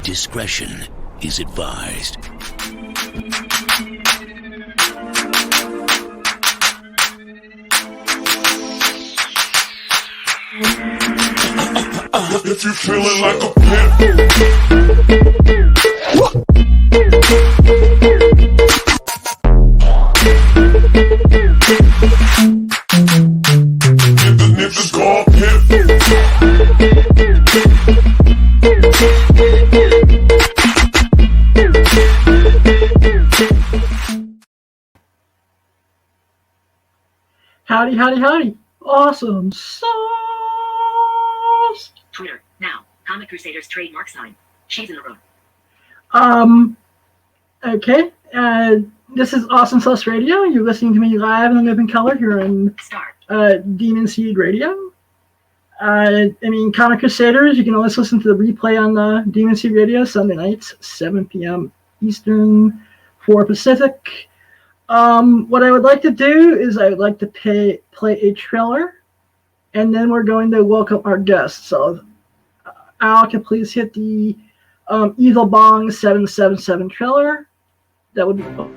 Discretion is advised. If you're feeling like a pimp. Niggas call pimp. Howdy, howdy, howdy. Awesome sauce. Twitter, now. Comic Crusaders trademark sign. She's in the room. Okay. This is Awesome Sauce Radio. You're listening to me live in living color here on Demon Seed Radio. Comic Crusaders, you can always listen to the replay on the Demon Seed Radio Sunday nights, 7 p.m. Eastern, 4 Pacific. What I would like to do is I would like to play a trailer, and then we're going to welcome our guests. So, Al, can please hit the Evil Bong 777 trailer. That would be cool.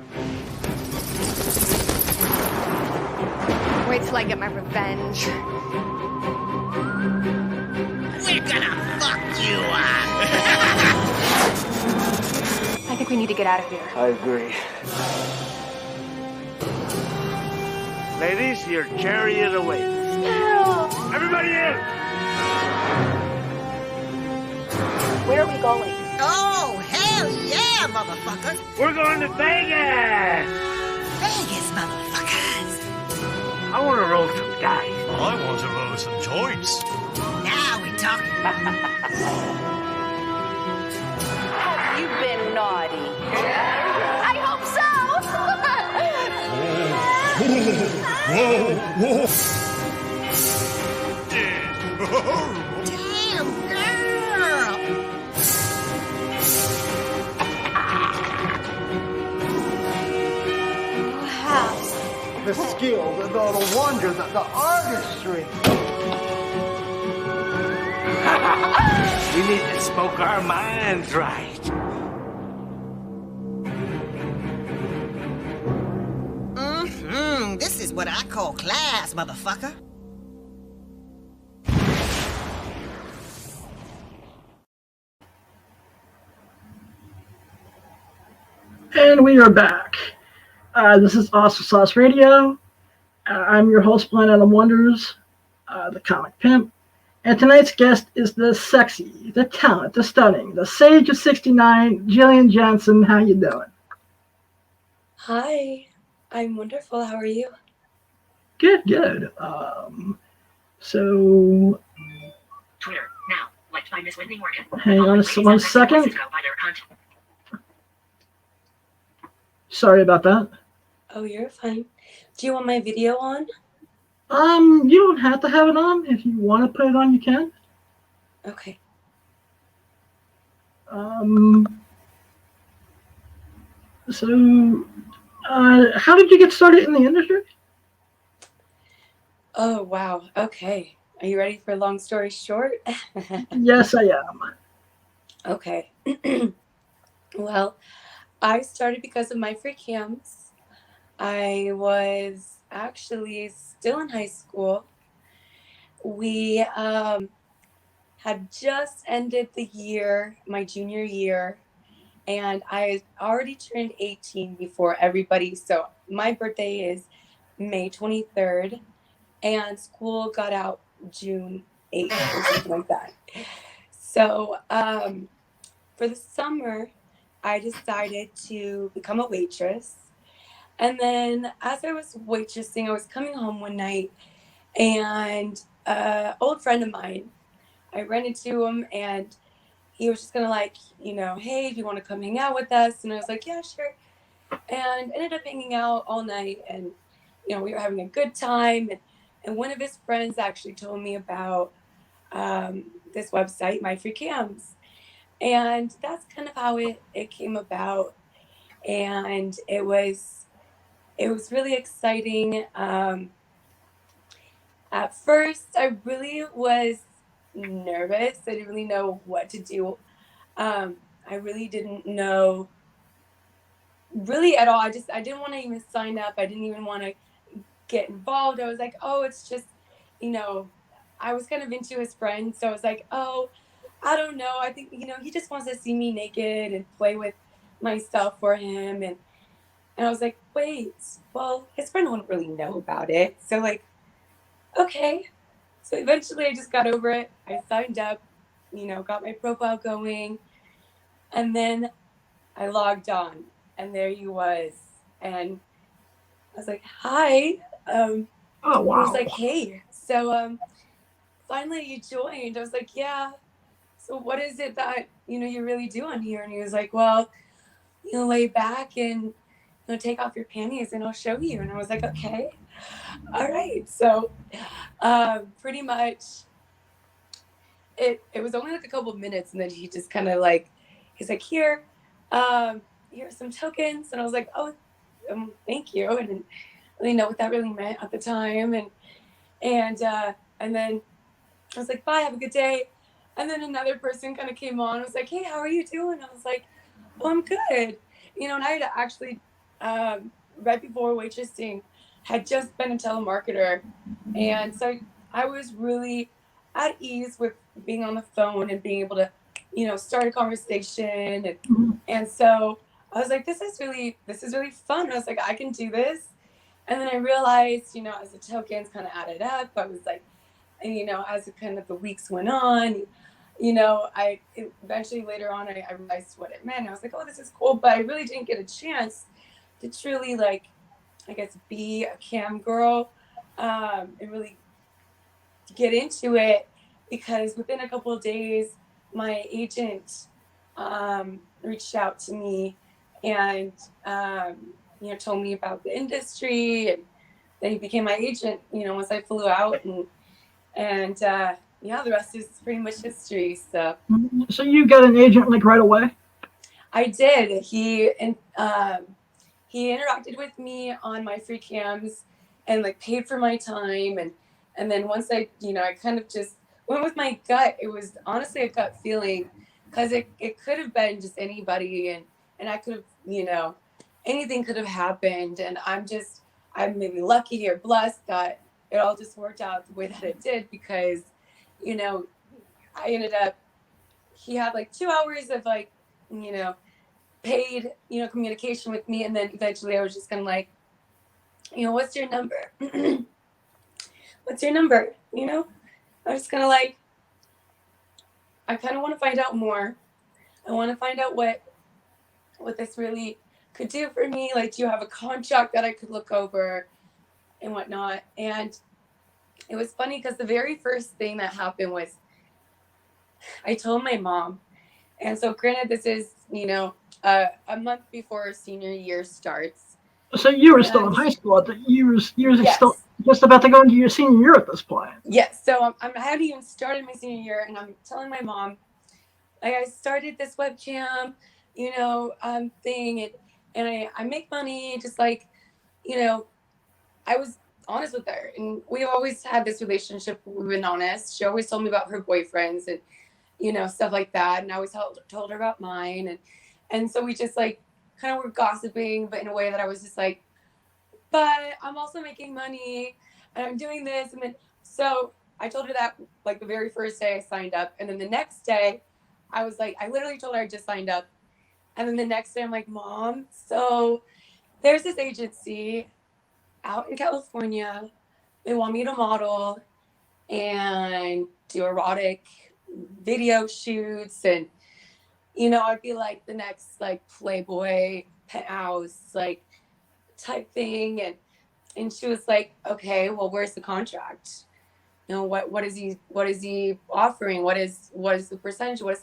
Wait till I get my revenge. We're gonna fuck you up. I think we need to get out of here. I agree. Ladies, your chariot awaits. Everybody in! Where are we going? Oh, hell yeah, motherfuckers. We're going to Vegas! Vegas, motherfuckers. I want to roll some dice. I want to roll some joints. Now we're talking. Have you been naughty? I hope so! Damn, girl. Wow. The skill, the wonder, the artistry. We need to smoke our minds right. This is what I call class, motherfucker. And we are back. This is Awesome Sauce Radio. I'm your host, Blind Adam Wonders, the comic pimp. And tonight's guest is the sexy, the talent, the stunning, the sage of 69, Jillian Johnson. How you doing? Hi, I'm wonderful. How are you? Good, good. So... Twitter, now. Liked by Miss Whitney Morgan. Hang on 1 second. Sorry about that. Oh, you're fine. Do you want my video on? You don't have to have it on. If you want to put it on, you can. Okay. So, how did you get started in the industry? Oh, wow. Okay. Are you ready for a long story short? Yes, I am. Okay. Well, I started because of my free cams. I was actually still in high school. We had just ended the year, my junior year, and I had already turned 18 before everybody. So my birthday is May 23rd, and school got out June 8th or something like that. So for the summer, I decided to become a waitress. And then as I was waitressing, I was coming home one night, and an old friend of mine, I ran into him, and he was just gonna hey, do you want to come hang out with us? And I was like, yeah, sure. And ended up hanging out all night, and we were having a good time. And one of his friends actually told me about this website, My Free Cams. And that's kind of how it came about. And it was really exciting. At first, I really was nervous. I didn't really know what to do. I I really didn't know really at all. I didn't want to even sign up. I didn't even want to get involved. I was like, oh, it's just, I was kind of into his friend. So I was like, oh, I don't know. I think, he just wants to see me naked and play with my stuff for him. And I was like, wait, well, his friend wouldn't really know about it. So like, okay. So eventually I just got over it. I signed up, got my profile going. And then I logged on and there he was. And I was like, hi. Oh, He was wow. like, hey. So finally you joined. I was like, yeah. So what is it that, you really do on here? And he was like, well, lay back and take off your panties and I'll show you. And I was like, okay, all right. So pretty much it was only like a couple of minutes and then he just kind of like, he's like, here are some tokens. And I was like, oh, thank you. I didn't really know what that really meant at the time. And then I was like, bye, have a good day. And then another person kind of came on. I was like, hey, how are you doing? I was like, oh, I'm good. And I had actually, right before waitressing, had just been a telemarketer. And so I was really at ease with being on the phone and being able to, start a conversation. And so I was like, this is really fun. I was like, I can do this. And then I realized, as the tokens kind of added up, I was like, and, as kind of the weeks went on, eventually later on, I realized what it meant. I was like, oh, this is cool. But I really didn't get a chance to truly, like, I guess, be a cam girl and really get into it because within a couple of days, my agent reached out to me and, told me about the industry. And then he became my agent, once I flew out. And the rest is pretty much history. So you got an agent like right away? I did. He interacted with me on my free cams and like paid for my time. And then once I kind of just went with my gut. It was honestly a gut feeling because it could have been just anybody and I could have, anything could have happened. And I'm maybe lucky or blessed that it all just worked out the way that it did because, I ended up, he had like 2 hours of like, paid, communication with me. And then eventually I was just kind of like, what's your number? What's your number? I was kind of like, I kind of want to find out more. I want to find out what this really could do for me. Like, do you have a contract that I could look over and whatnot? And it was funny because the very first thing that happened was I told my mom. And so granted, this is, a month before senior year starts. So you were still in high school. You were Yes. still just about to go into your senior year at this point. Yes. So I hadn't even started my senior year, and I'm telling my mom, like, I started this webcam, thing, and I make money, just like, I was honest with her, and we've always had this relationship. We've been honest. She always told me about her boyfriends and, stuff like that, and I always told her about mine, and so we just like kind of were gossiping, but in a way that I was just like, but I'm also making money and I'm doing this. And then, so I told her that like the very first day I signed up. And then the next day I was like, I literally told her I just signed up. And then the next day I'm like, Mom, so there's this agency out in California. They want me to model and do erotic video shoots. And, I'd be like the next like Playboy penthouse, like type thing. And she was like, okay, well, where's the contract? What is he offering? What is the percentage? What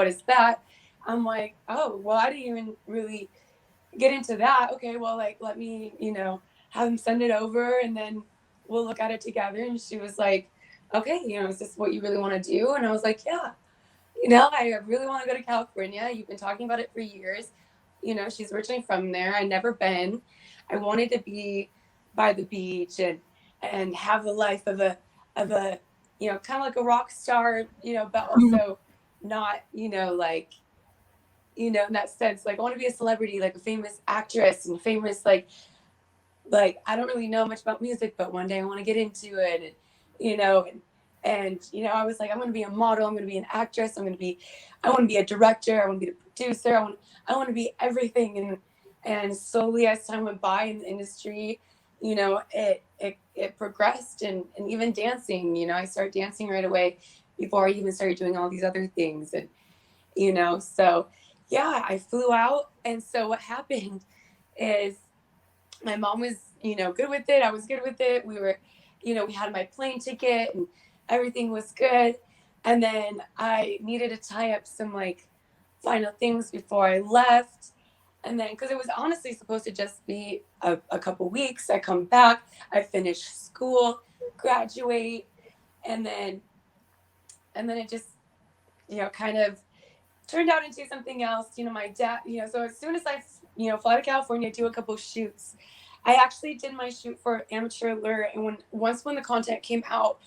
is that? I'm like, oh, well, I didn't even really get into that. Okay, well, like, let me, have him send it over and then we'll look at it together. And she was like, okay, is this what you really want to do? And I was like, yeah, I really want to go to California. You've been talking about it for years. She's originally from there. I'd never been. I wanted to be by the beach and have the life of a kind of like a rock star, but also not, like in that sense. Like, I want to be a celebrity, like a famous actress and famous, like I don't really know much about music, but one day I want to get into it, and I was like, I'm going to be a model, I'm going to be an actress, I want to be a director, I want to be a producer, I want to be everything. And slowly as time went by in the industry, it progressed, and even dancing, I started dancing right away before I even started doing all these other things. And, so yeah, I flew out. And so what happened is my mom was, good with it. I was good with it. We were, we had my plane ticket and everything was good. And then I needed to tie up some like final things before I left. And then, because it was honestly supposed to just be a couple weeks, I come back, I finish school, graduate, and then it just, kind of turned out into something else. My dad, so as soon as I, fly to California, do a couple shoots, I actually did my shoot for Amateur Alert. And when the content came out,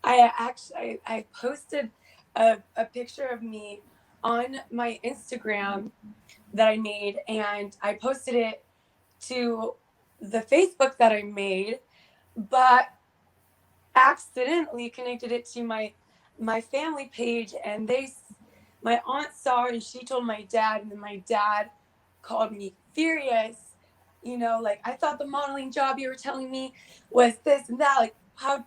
I posted a picture of me on my Instagram that I made, and I posted it to the Facebook that I made, but accidentally connected it to my family page, and my aunt saw it and she told my dad, and then my dad called me furious, like, I thought the modeling job you were telling me was this and that, like, how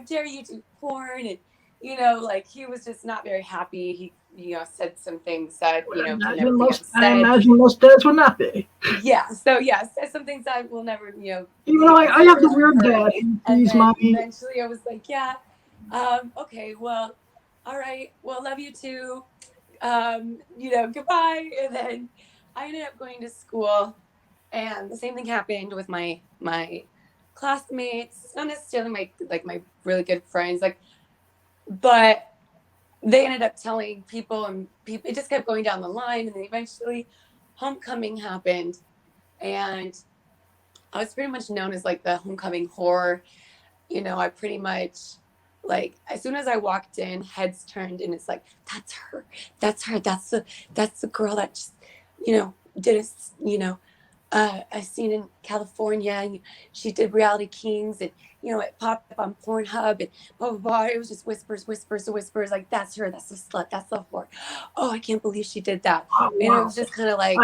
dare you do porn? And like, he was just not very happy. He said some things that can never be I said. imagine most dads would not be. Yeah, so yeah, said some things that will never even though I have the weird dad. And He's then my eventually I was like, yeah, okay, well, all right, well, love you too, goodbye. And then I ended up going to school, and the same thing happened with my classmates, not necessarily my really good friends, but they ended up telling people, and it just kept going down the line. And then eventually homecoming happened, and I was pretty much known as like the homecoming whore. I pretty much, like, as soon as I walked in, heads turned, and it's like, that's her, that's the girl that just, did a scene in California, and she did Reality Kings, and it popped up on Pornhub, and blah blah blah. It was just whispers, like, that's her, that's the slut, that's the whore. Oh, I can't believe she did that. wow. And it was just kind of like,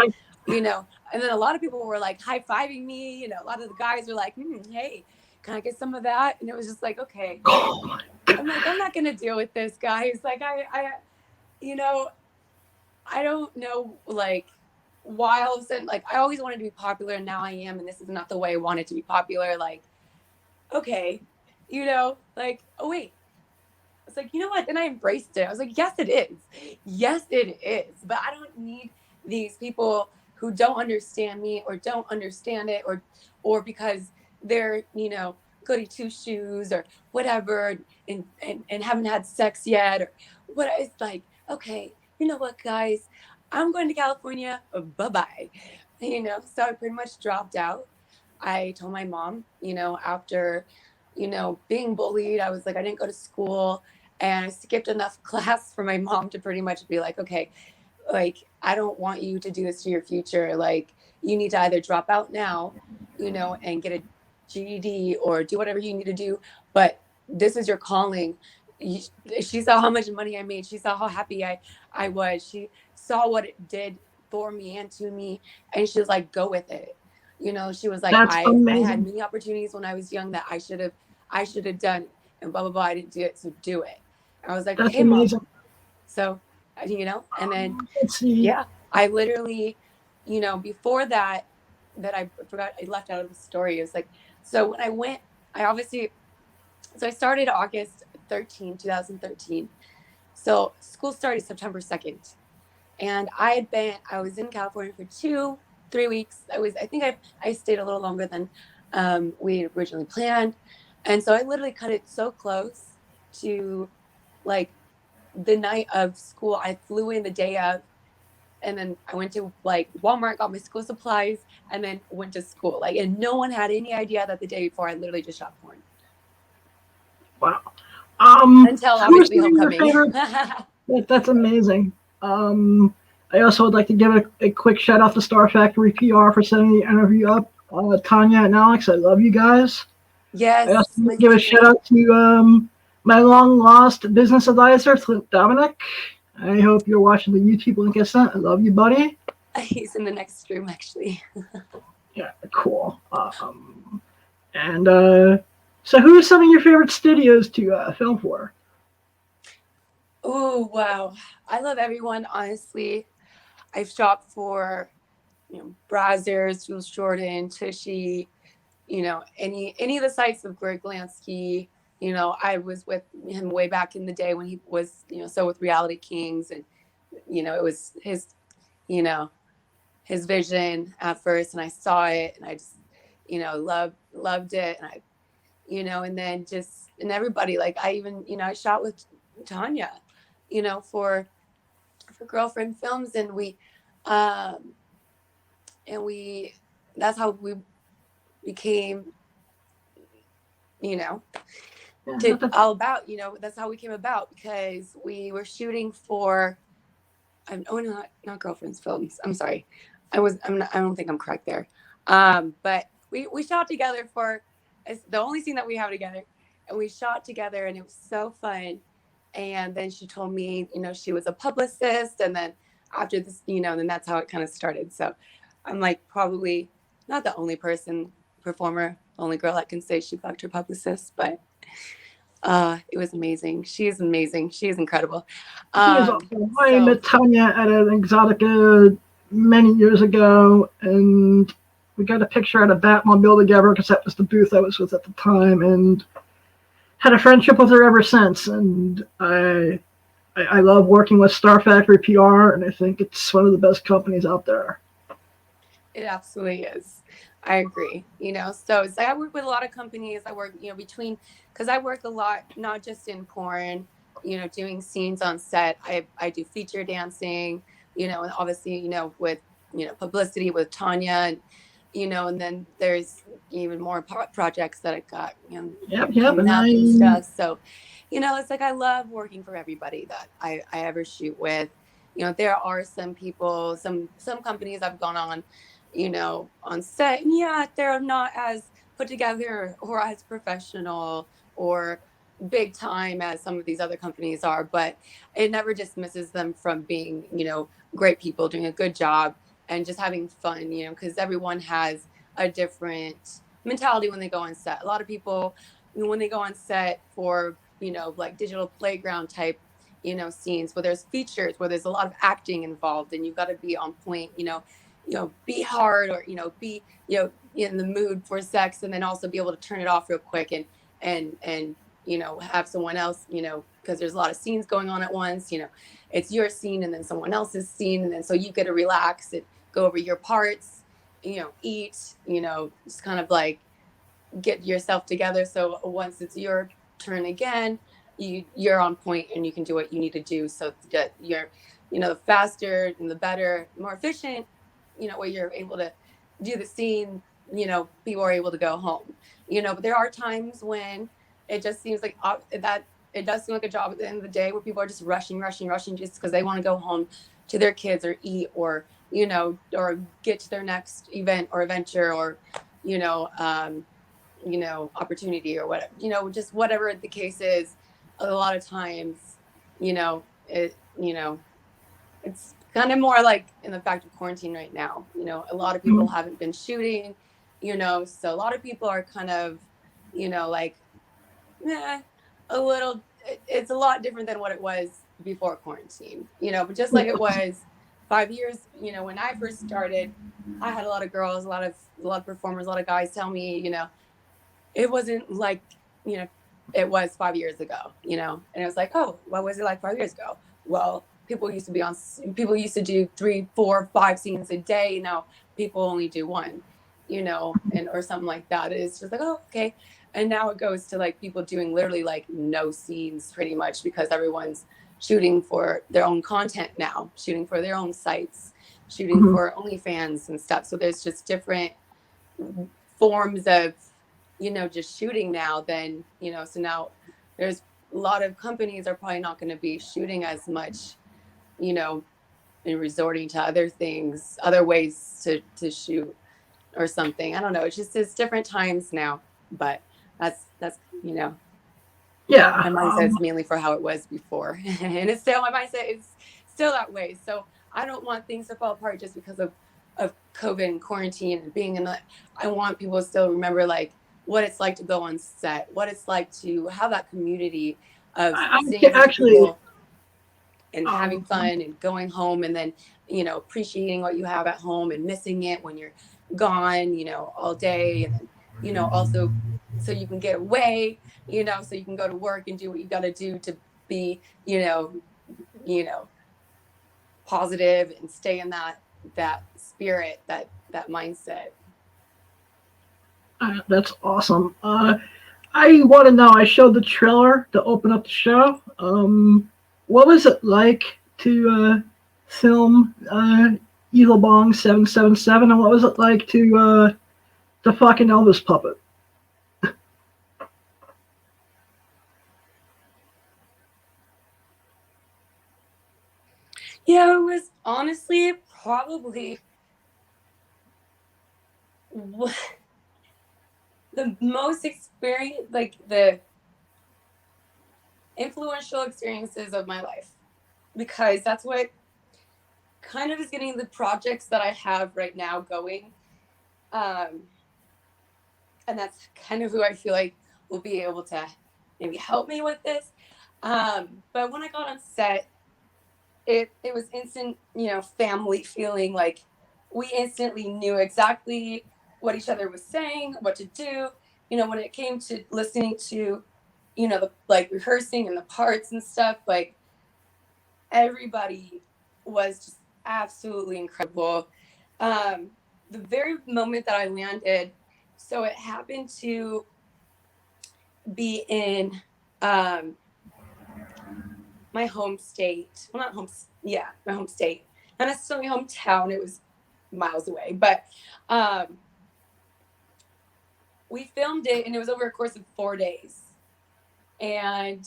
and then a lot of people were like high-fiving me. A lot of the guys were like, hey, can I get some of that? And it was just like, okay. I'm like, I'm not gonna deal with this, guys. Like, I don't know, like, why all of a sudden, like, I always wanted to be popular, and now I am, and this is not the way I wanted to be popular. Like, okay, like, oh wait, it's like, you know what? Then I embraced it. I was like, yes it is, but I don't need these people who don't understand me, or don't understand it, or because they're goody two shoes or whatever, and haven't had sex yet, or what. It's like, okay, you know what, guys, I'm going to California, bye-bye. So I pretty much dropped out. I told my mom, after, being bullied, I was like, I didn't go to school, and I skipped enough class for my mom to pretty much be like, okay, like, I don't want you to do this to your future. Like, you need to either drop out now, and get a GED, or do whatever you need to do, but this is your calling. She saw how much money I made. She saw how happy I was. She saw what it did for me and to me, and she was like, go with it. She was like, I had many opportunities when I was young that I should have done, and blah blah blah. I didn't do it, so do it. And I was like, That's okay, amazing. Mom. So, and then yeah, I literally, before that I forgot, I left out of the story. It was like, so when I went, I started August 13, 2013. So school started September 2nd. And I was in California for 2-3 weeks. I think I stayed a little longer than we originally planned. And so I literally cut it so close to, like, the night of school. I flew in the day of, and then I went to, like, Walmart, got my school supplies, and then went to school. Like, and no one had any idea that the day before I literally just shot porn. Wow. Until obviously homecoming. That's amazing. I also would like to give a quick shout out to Star Factory PR for setting the interview up. Tanya and Alex, I love you guys. I Yes, also my want to give a shout out to my long lost business advisor, Clint Dominic. I hope you're watching the YouTube link I sent. I love you, buddy. He's in the next room, actually. Yeah, cool. And so, who are some of your favorite studios to film for? Oh, wow. I love everyone, honestly. I've shopped for, Brazzers, Jules Jordan, Tushy, any of the sites of Greg Lansky. I was with him way back in the day when he was, so with Reality Kings, and, it was his, his vision at first, and I saw it, and I just, loved it, and I, and then just, and everybody, like, I even, I shot with Tanya, for Girlfriend Films, and um, we, that's how we became, all about, that's how we came about, because we were shooting for, not Girlfriends Films. I'm sorry. I don't think I'm correct there. But we shot together for, it's the only scene that we have together, and we shot together, and it was so fun. And then she told me, she was a publicist, and then after this, then that's how it kind of started. So I'm like probably not the only performer, only girl that can say she fucked her publicist, but it was amazing. She is amazing. She is incredible. She is awesome. I met Tanya at an Exotica many years ago, and we got a picture at a Batmobile together because that was the booth I was with at the time, and had a friendship with her ever since. And I love working with Star Factory PR, and I think it's one of the best companies out there. It absolutely is. I agree. So it's like I work with a lot of companies. I work, because I work a lot, not just in porn, doing scenes on set. I do feature dancing, and obviously, with, publicity with Tanya, and, and then there's even more projects that I got, coming up and stuff. So, it's like I love working for everybody that I ever shoot with. There are some people, some companies I've gone on, on set, and yeah, they're not as put together or as professional or big time as some of these other companies are, but it never dismisses them from being, great people doing a good job and just having fun, because everyone has a different mentality when they go on set. A lot of people, when they go on set for, like digital playground type, scenes where there's features, where there's a lot of acting involved, and you've got to be on point, be hard, or, be, in the mood for sex, and then also be able to turn it off real quick and have someone else, because there's a lot of scenes going on at once, it's your scene and then someone else's scene. And then, so you get to relax and go over your parts, eat, just kind of like get yourself together. So once it's your turn again, you're on point and you can do what you need to do. So that you're, the faster and the better, more efficient, where you're able to do the scene, people are able to go home, but there are times when it just seems like that it does seem like a job at the end of the day where people are just rushing just because they want to go home to their kids or eat or, or get to their next event or adventure or, opportunity or whatever, just whatever the case is. A lot of times, it's kind of more like in the fact of quarantine right now, a lot of people haven't been shooting, so a lot of people are kind of, like, a little, it's a lot different than what it was before quarantine, but just like it was 5 years, when I first started, I had a lot of girls, a lot of performers, a lot of guys tell me, it wasn't like, it was 5 years ago, and it was like, oh, what was it like 5 years ago? Well, people used to do 3, 4, 5 scenes a day. Now people only do one, and or something like that. It's just like, oh, okay. And now it goes to like people doing literally like no scenes pretty much because everyone's shooting for their own content now, shooting for their own sites, shooting for OnlyFans and stuff. So there's just different forms of, just shooting now than, so now there's a lot of companies are probably not going to be shooting as much, and resorting to other things, other ways to shoot or something. I don't know. It's different times now, but that's Yeah. my mindset is mainly for how it was before, and it's still my mindset is still that way. So I don't want things to fall apart just because of COVID and quarantine and being in the. I want people to still remember like what it's like to go on set, what it's like to have that community of seeing these actually, people and having fun and going home, and then appreciating what you have at home and missing it when you're gone all day, and then also so you can get away, so you can go to work and do what you got to do to be positive and stay in that spirit, that mindset. That's awesome. I want to know. I showed the trailer to open up the show. What was it like to film Evil Bong 777, and what was it like to the fucking Elvis puppet? Yeah, it was honestly probably the most experience, like the influential experiences of my life, because that's what kind of is getting the projects that I have right now going. And that's kind of who I feel like will be able to maybe help me with this. But when I got on set, it was instant, family feeling. Like we instantly knew exactly what each other was saying, what to do. When it came to listening to, the like rehearsing and the parts and stuff, like everybody was just absolutely incredible. The very moment that I landed, so it happened to be in my home state. Well, not home. Yeah, my home state. Not necessarily hometown. It was miles away, but we filmed it, and it was over a course of 4 days. And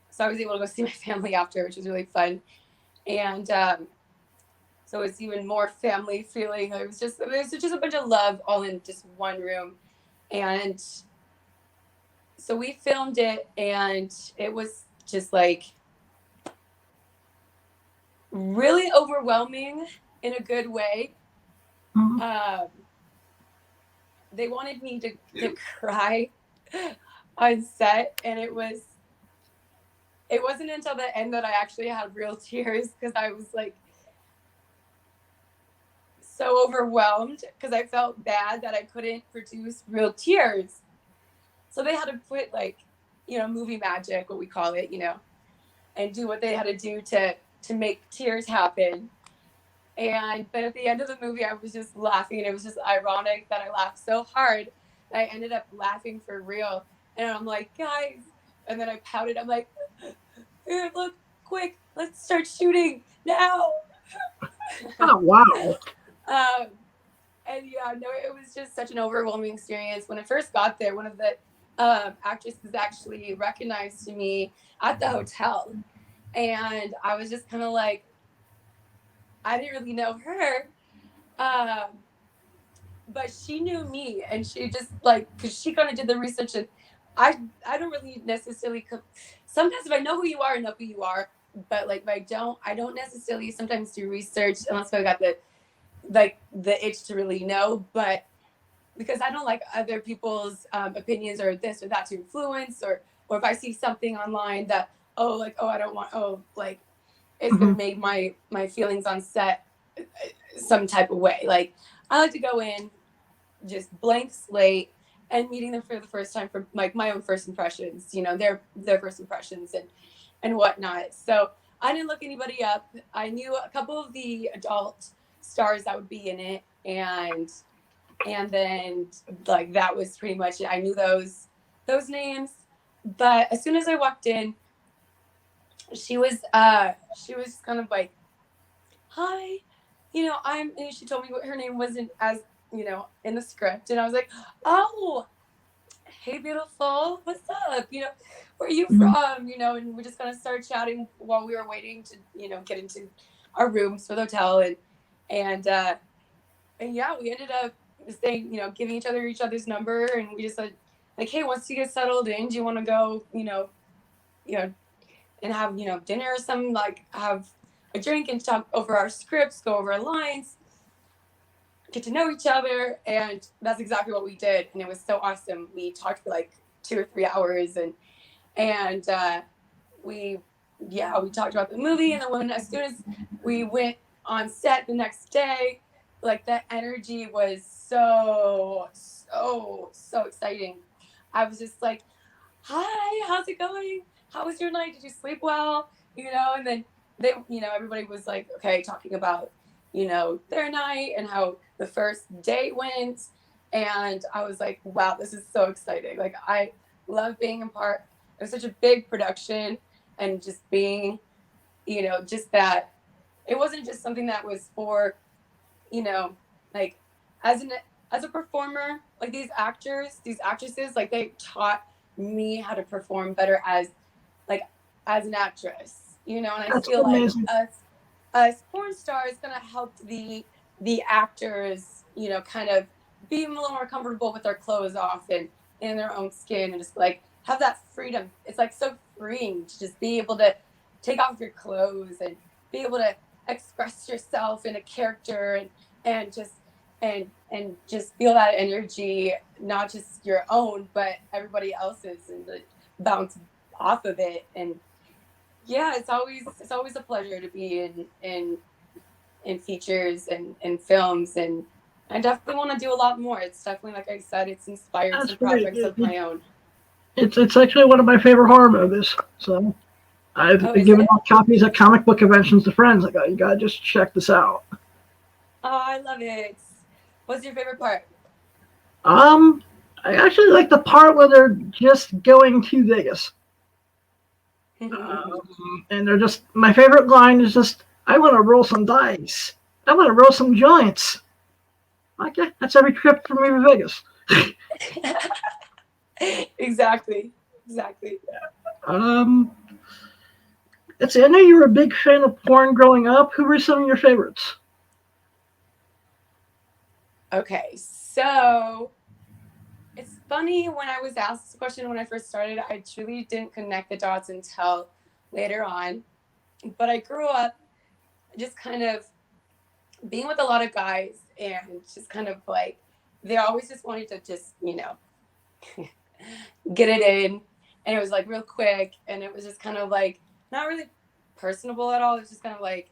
so I was able to go see my family after, which was really fun. And so it's even more family feeling. It was just a bunch of love all in just one room. And so we filmed it, and it was just like really overwhelming in a good way. They wanted me to cry on set, and it wasn't until the end that I actually had real tears, because I was like so overwhelmed, because I felt bad that I couldn't produce real tears. So they had to put like, movie magic, what we call it, and do what they had to do to make tears happen. But at the end of the movie, I was just laughing, and it was just ironic that I laughed so hard that I ended up laughing for real. And I'm like, guys, and then I pouted. I'm like, here, look, quick, let's start shooting now. Oh, wow. And yeah, no, it was just such an overwhelming experience. When I first got there, one of the actresses actually recognized me at the hotel. And I was just kind of like, I didn't really know her. But she knew me, and she just like, because she kind of did the research, and I don't really necessarily, sometimes if I know who you are, I know who you are. But like if I don't necessarily sometimes do research unless I got the itch to really know. But because I don't like other people's opinions or this or that to influence, or if I see something online that I don't want, it's gonna make my feelings on set some type of way. Like I like to go in just blank slate and meeting them for the first time for like my own first impressions, their first impressions and whatnot. So I didn't look anybody up. I knew a couple of the adult stars that would be in it, and then like that was pretty much it. I knew those names, but as soon as I walked in, she was kind of like, hi, and she told me what her name wasn't as in the script, and I was like, oh, hey, beautiful, what's up, where are you from, and we just kind of started chatting while we were waiting to get into our rooms for the hotel, and yeah, we ended up saying, giving each other's number, and we just said, like, hey, once you get settled in, do you want to go, and have, dinner or something, like have a drink and talk over our scripts, go over our lines, get to know each other. And that's exactly what we did. And it was so awesome. We talked for like 2 or 3 hours, and we talked about the movie. And then as soon as we went on set the next day, like the energy was so exciting. I was just like, hi, how's it going? How was your night? Did you sleep well? And then everybody was like, okay, talking about, their night and how the first date went. And I was like, wow, this is so exciting. Like, I love being a part of such a big production, and just being, just that it wasn't just something that was for, like as a performer, like these actors, these actresses, like they taught me how to perform better as an actress, and I That's feel amazing. like us porn stars kind of helped the actors, kind of be a little more comfortable with their clothes off and in their own skin, and just like have that freedom. It's like so freeing to just be able to take off your clothes and be able to express yourself in a character, and just feel that energy, not just your own but everybody else's, and bounce off of it. And yeah, it's always a pleasure to be in features and films, and I definitely want to do a lot more. It's definitely, like I said, it's inspired That's some great. projects of my own. It's actually one of my favorite horror movies. So I've Oh, been is giving it? out copies at comic book conventions to friends. I go, you gotta just check this out. Oh, I love it. What's your favorite part? I actually like the part where they're just going to Vegas. And they're just, my favorite line is just, I want to roll some dice. I want to roll some joints. Okay, that's every trip for me to Vegas. Exactly. Um, let's see, I know you were a big fan of porn growing up. Who were some of your favorites? Okay, so it's funny, when I was asked this question when I first started, I truly didn't connect the dots until later on. But I grew up just kind of being with a lot of guys, and just kind of like, they always just wanted to just, get it in. And it was like real quick, and it was just kind of like not really personable at all. It was just kind of like,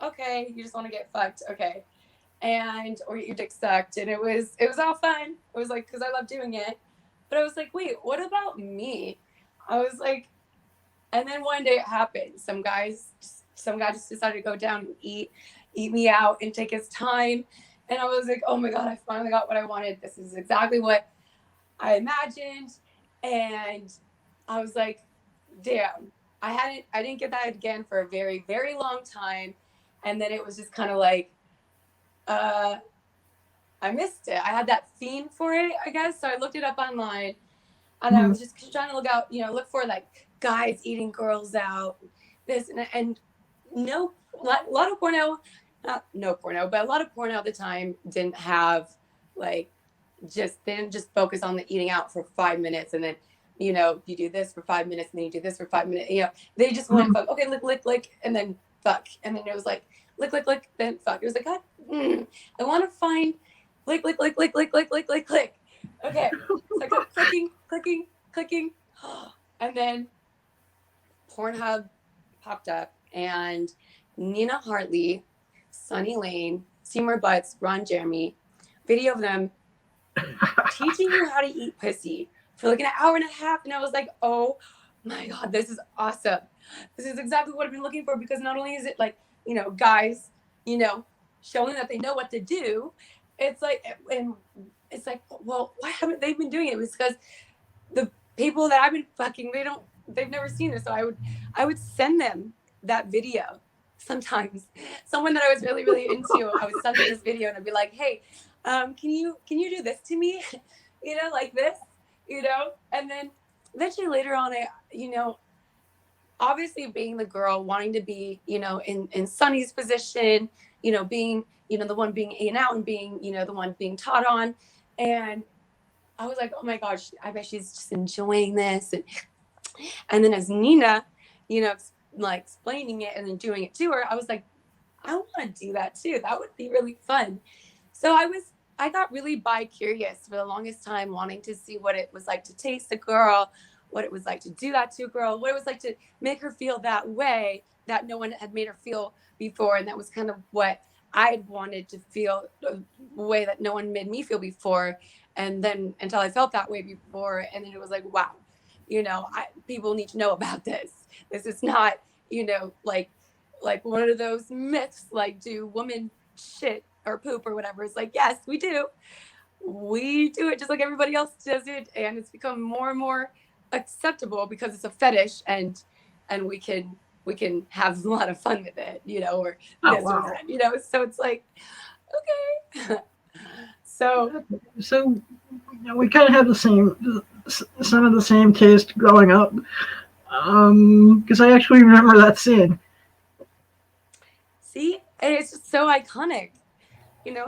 okay, you just want to get fucked, okay, or get your dick sucked, and it was all fun. It was like, because I love doing it. But I was like, wait, what about me? I was like, and then one day it happened. Some guy just decided to go down and eat me out and take his time. And I was like, oh my God, I finally got what I wanted. This is exactly what I imagined. And I was like, damn, I didn't get that again for a very, very long time. And then it was just kind of like, I missed it. I had that theme for it, I guess. So I looked it up online, and I was just trying to look for like guys eating girls out, this and no, a lot of porno, not no porno, but a lot of porno at the time didn't have like, they didn't just focus on the eating out for 5 minutes, and then you do this for 5 minutes, and then you do this for 5 minutes. They just went fuck, okay, lick, and then fuck, and then it was like lick, then fuck. It was like, God, I want to find lick. Okay, so I kept clicking, and then Pornhub popped up, and Nina Hartley, Sunny Lane, Seymour Butts, Ron Jeremy, video of them teaching you how to eat pussy for like an hour and a half. And I was like, oh my God, this is awesome. This is exactly what I've been looking for, because not only is it like, guys, showing that they know what to do. It's like, and it's like, well, why haven't they been doing it? It was because the people that I've been fucking, they've never seen this. So I would send them that video. Sometimes someone that I was really, really into, I would send them this video, and I'd be like, hey, can you do this to me? like this, and then eventually later on, obviously being the girl, wanting to be, in Sunny's position, being, the one being in and out and being, the one being taught on. And I was like, oh my gosh, I bet she's just enjoying this. And then as Nina, like explaining it and then doing it to her, I was like, I want to do that too. That would be really fun. So I got really bi-curious for the longest time, wanting to see what it was like to taste a girl, what it was like to do that to a girl, what it was like to make her feel that way that no one had made her feel before. And that was kind of what I wanted to feel, the way that no one made me feel before. And then until I felt that way before. And then it was like, wow, people need to know about this. This is not, like one of those myths, like, do women shit or poop or whatever? It's like, yes, we do. We do it just like everybody else does it. And it's become more and more acceptable because it's a fetish, and we can have a lot of fun with it, or this or that, so it's like, okay. So we kind of have some of the same taste growing up, because I actually remember that scene. See, and it's just so iconic,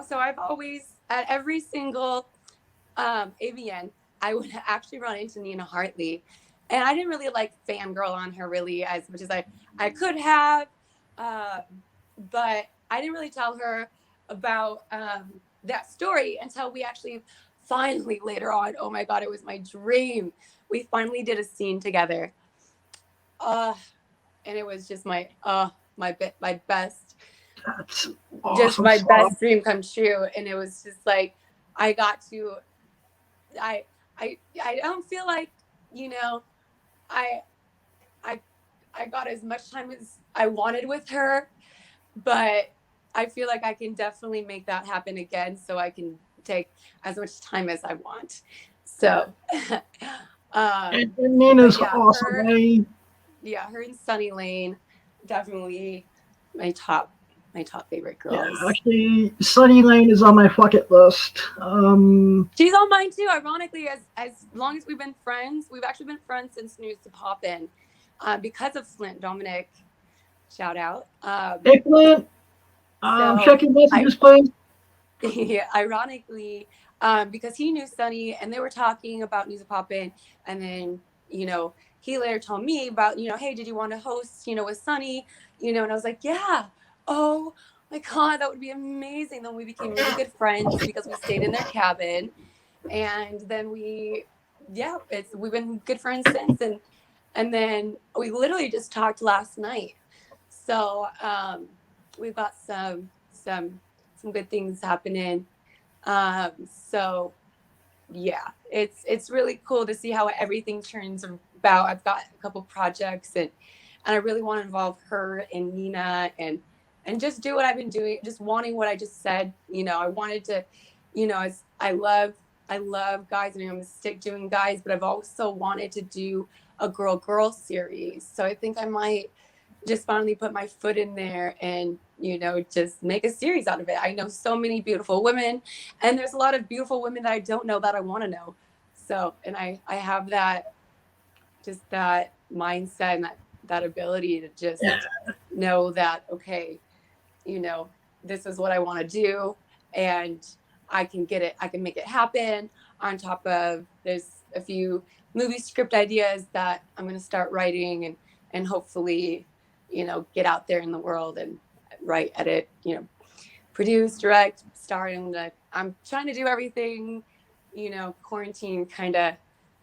so I've always, at every single AVN, I would actually run into Nina Hartley, and I didn't really like fangirl on her really as much as I could have, but I didn't really tell her about that story until we actually finally later on, oh my God, it was my dream. We finally did a scene together. And it was just my best, That's just awesome my stuff. best dream come true. And it was just like, I don't feel like, I got as much time as I wanted with her, but I feel like I can definitely make that happen again, so I can take as much time as I want. So, And Nina's yeah, awesome. her and Sunny Lane, definitely my top favorite girls. Yeah, actually, Sunny Lane is on my bucket list. She's on mine too. Ironically, as long as we've been friends, we've actually been friends since News to Poppin', because of Flint Dominic. Shout out. Hey, Flint. Check your messages, please. Yeah, ironically, because he knew Sunny and they were talking about News to Poppin', and then he later told me about hey, did you want to host with Sunny, and I was like, yeah. Oh my God, that would be amazing. Then we became really good friends because we stayed in their cabin, and then we've been good friends since. And then we literally just talked last night. So we've got some good things happening. So yeah, it's really cool to see how everything turns about. I've got a couple projects, and I really want to involve her and Nina and just do what I've been doing, just wanting what I just said. I wanted to, as I love guys, and I'm gonna stick doing guys, but I've also wanted to do a girl series. So I think I might just finally put my foot in there and, just make a series out of it. I know so many beautiful women, and there's a lot of beautiful women that I don't know that I want to know. So, and I have that mindset and that ability to just know that, okay, this is what I want to do, and I can get it. I can make it happen. On top of, there's a few movie script ideas that I'm going to start writing and hopefully, get out there in the world and write, edit, produce, direct, star. I'm trying to do everything, quarantine kind of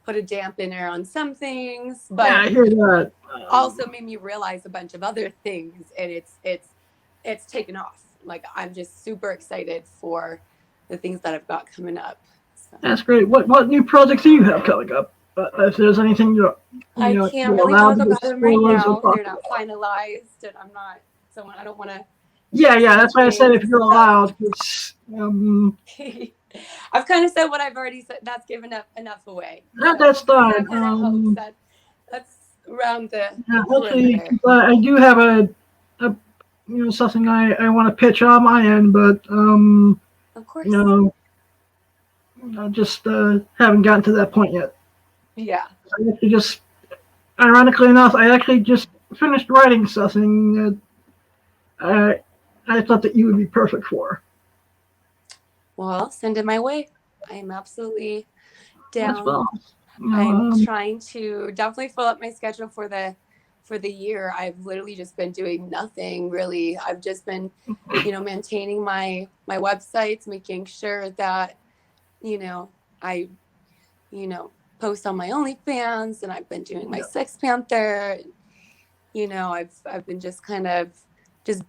put a dampener on some things, but yeah, I hear that. Also made me realize a bunch of other things, and it's taken off. Like, I'm just super excited for the things that I've got coming up. So. That's great. What new projects do you have coming up? If there's anything I can't really talk about them right now. They're not finalized, and I'm not. So I don't want to. Yeah. That's why I said if you're allowed. I've kind of said what I've already said. That's given enough away. No, that's fine. That's around the. Yeah, hopefully, I do have a something I want to pitch on my end, but of course, I just haven't gotten to that point yet. Yeah. I actually just, ironically enough, I actually just finished writing something that I thought that you would be perfect for. Well, send it my way. I am absolutely As down. well. I'm trying to definitely fill up my schedule for the year. I've literally just been doing nothing really. I've just been, maintaining my websites, making sure that, I, post on my OnlyFans, and I've been doing my Sex Panther. I've been just kind of just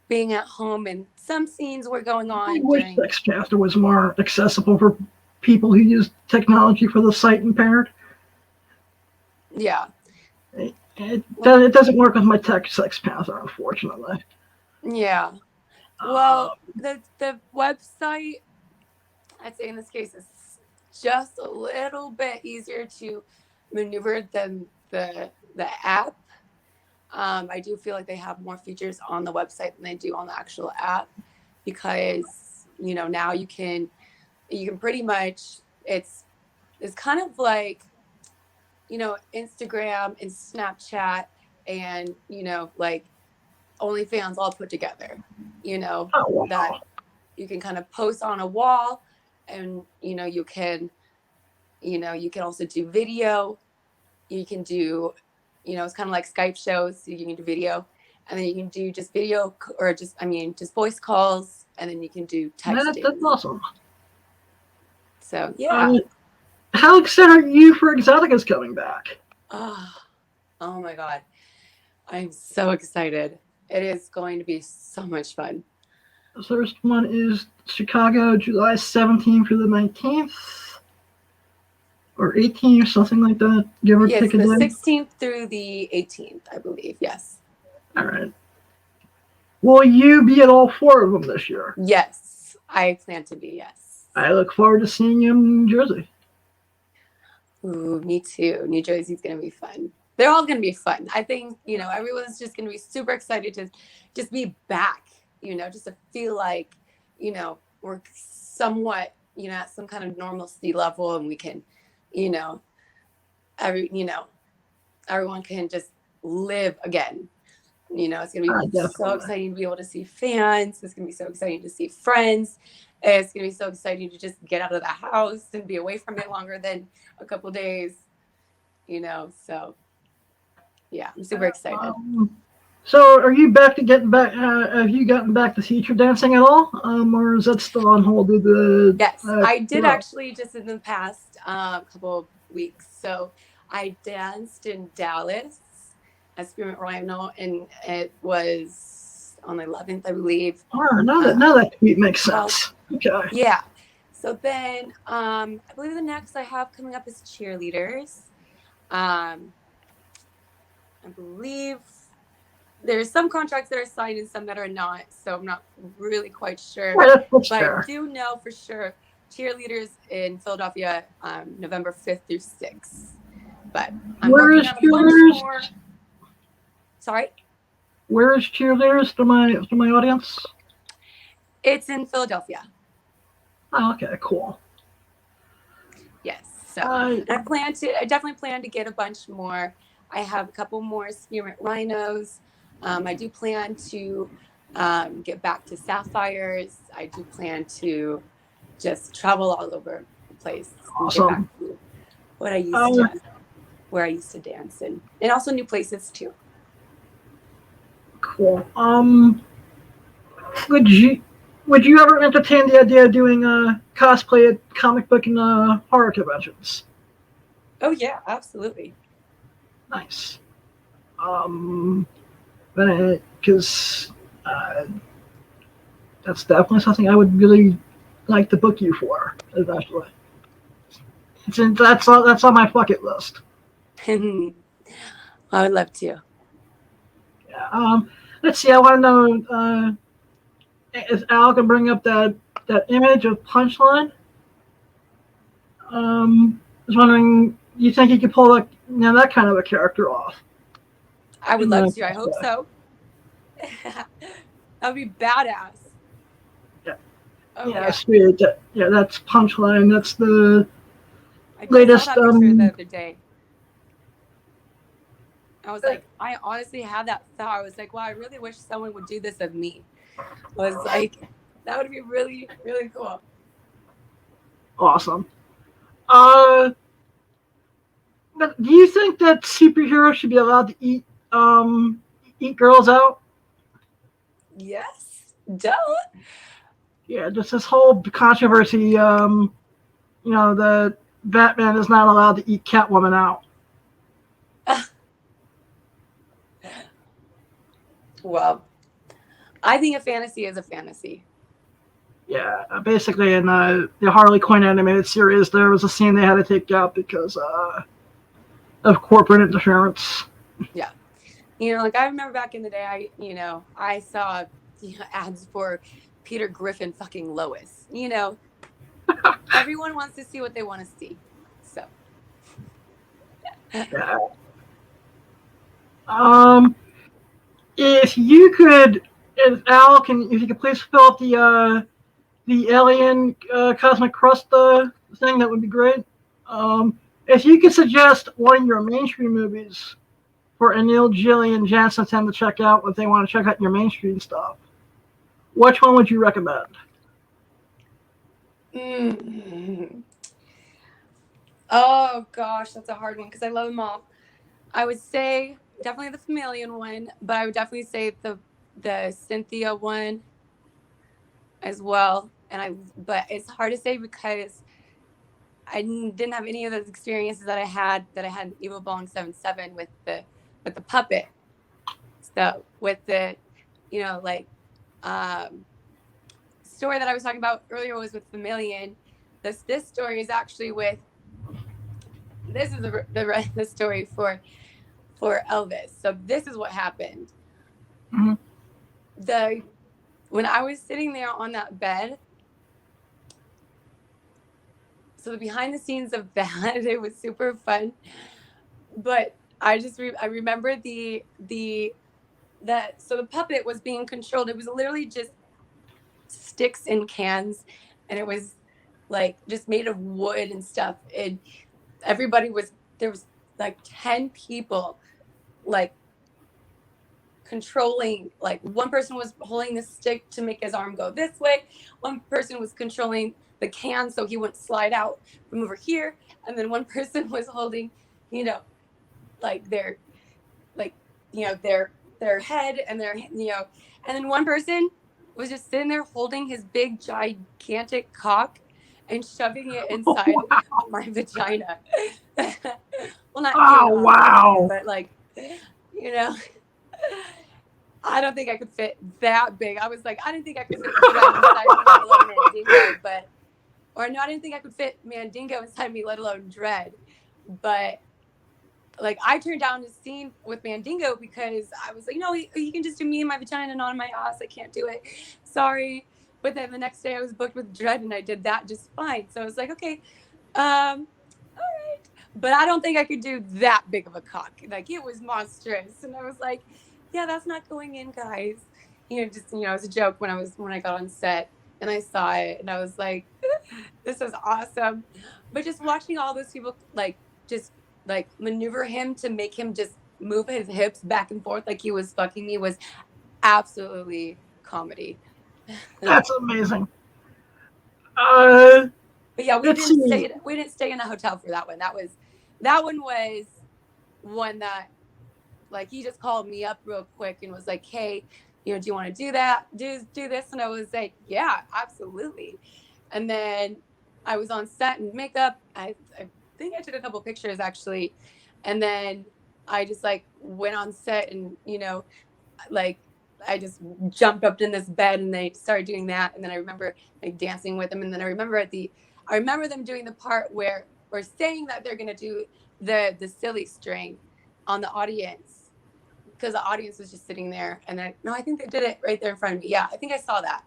being at home, and some scenes were going on I wish during. Sex Panther was more accessible for people who use technology for the sight impaired. Yeah. It doesn't work with my tech Sex Panther, unfortunately. Yeah. Well, the website, I'd say in this case, is just a little bit easier to maneuver than the app. I do feel like they have more features on the website than they do on the actual app, because now you can pretty much, it's kind of like Instagram and Snapchat and like OnlyFans all put together. Oh, wow. That you can kind of post on a wall, and you can also do video. You can do it's kind of like Skype shows, so you can do video, and then you can do just video, or just voice calls, and then you can do texting. That's awesome. So yeah. How excited are you for Exotica's coming back? Oh my God, I'm so excited. It is going to be so much fun. The first one is Chicago, July 17th through the 19th. Or 18th or something like that. Give or take a day. Yes, the 16th through the 18th, I believe. Yes. All right. Will you be at all 4 of them this year? Yes, I plan to be, yes. I look forward to seeing you in New Jersey. Ooh, me too. New Jersey's going to be fun. They're all going to be fun. I think, everyone's just going to be super excited to just be back, just to feel like, we're somewhat, at some kind of normalcy level, and we can, everyone can just live again. It's going to be so exciting to be able to see fans. It's going to be so exciting to see friends. It's going to be so exciting to just get out of the house and be away from it longer than a couple of days, so yeah, I'm super excited. So are you back to getting back, have you gotten back to theater dancing at all? Or is that still on hold? Yes, I did actually just in the past couple of weeks. So I danced in Dallas at Spearmint Rhino, and it was on the 11th, I believe. Oh, now that makes sense. Okay. Yeah. So then I believe the next I have coming up is cheerleaders. I believe there's some contracts that are signed and some that are not, so I'm not really quite sure. But fair. I do know for sure cheerleaders in Philadelphia, November 5th through 6th. But I'm working on a bunch more. Sorry? Where is cheerleaders to my audience? It's in Philadelphia. Oh, okay, cool. Yes. So I definitely plan to get a bunch more. I have a couple more Spearmint Rhinos. I do plan to get back to Sapphires. I do plan to just travel all over the place. Awesome. And get back to what I used to, where I used to dance, and also new places too. Cool. Would you ever entertain the idea of doing cosplay at comic book and horror conventions? Oh yeah, absolutely. Nice. Because that's definitely something I would really like to book you for eventually. That's on my bucket list. I would love to. Yeah. Let's see. I want to know if Al can bring up that image of Punchline. I was wondering, you think he could pull that kind of a character off? I would love to. I hope so. That would be badass. Yeah. Oh, yeah, sweet. Yeah, that's Punchline. That's the I latest. Saw that picture the other day. I was like, I honestly had that thought. I was like, wow, I really wish someone would do this of me. I was like, that would be really, really cool. Awesome. But do you think that superheroes should be allowed to eat girls out? Yes, duh. Yeah, just this whole controversy. The Batman is not allowed to eat Catwoman out. Well, I think a fantasy is a fantasy. Yeah, basically in the Harley Quinn animated series, there was a scene they had to take out because of corporate interference. Yeah. Like I remember back in the day, I saw, ads for Peter Griffin fucking Lois. Everyone wants to see what they want to see. So. Yeah. If you could, if you could please fill out the alien cosmic crust thing, that would be great. If you could suggest one of your mainstream movies for Anil, Jilly, and Jansen to check out if they want to check out your mainstream stuff, which one would you recommend? Oh gosh, that's a hard one because I love them all. I would say definitely the Chameleon one, but I would definitely say the Cynthia one as well. But it's hard to say because I didn't have any of those experiences that I had in Evil Bong 77 with the puppet. So with the story that I was talking about earlier was with Chameleon. This story is actually this is the story for Elvis. So this is what happened. Mm-hmm. When I was sitting there on that bed, so the behind the scenes of that, it was super fun. But I remember so the puppet was being controlled. It was literally just sticks and cans, and it was like just made of wood and stuff. And there was like 10 people like controlling, like one person was holding the stick to make his arm go this way, one person was controlling the can so he wouldn't slide out from over here, and then one person was holding like their head and their and then one person was just sitting there holding his big gigantic cock and shoving it inside my vagina. Well, not wow, but like I don't think I could fit that big. I was like, I didn't think I could fit inside me, let alone Mandingo. I didn't think I could fit Mandingo inside me, let alone Dread. But like, I turned down the scene with Mandingo because I was like, no, he can just do me and my vagina, not on my ass. I can't do it. Sorry. But then the next day I was booked with Dread and I did that just fine. So I was like, okay, all right. But I don't think I could do that big of a cock. Like, it was monstrous. And I was like, yeah, that's not going in, guys. Just, it was a joke when I got on set and I saw it and I was like, this is awesome. But just watching all those people just maneuver him to make him just move his hips back and forth like he was fucking me was absolutely comedy. That's amazing. But yeah, we didn't stay in a hotel for that one. That one was one that, like, he just called me up real quick and was like, hey, do you want to do that? Do this? And I was like, yeah, absolutely. And then I was on set and makeup. I think I took a couple pictures actually. And then I just went on set and, I just jumped up in this bed and they started doing that. And then I remember dancing with them. And then I remember them doing the part where we're saying that they're going to do the silly string on the audience, because the audience was just sitting there. And then, I think they did it right there in front of me. Yeah, I think I saw that.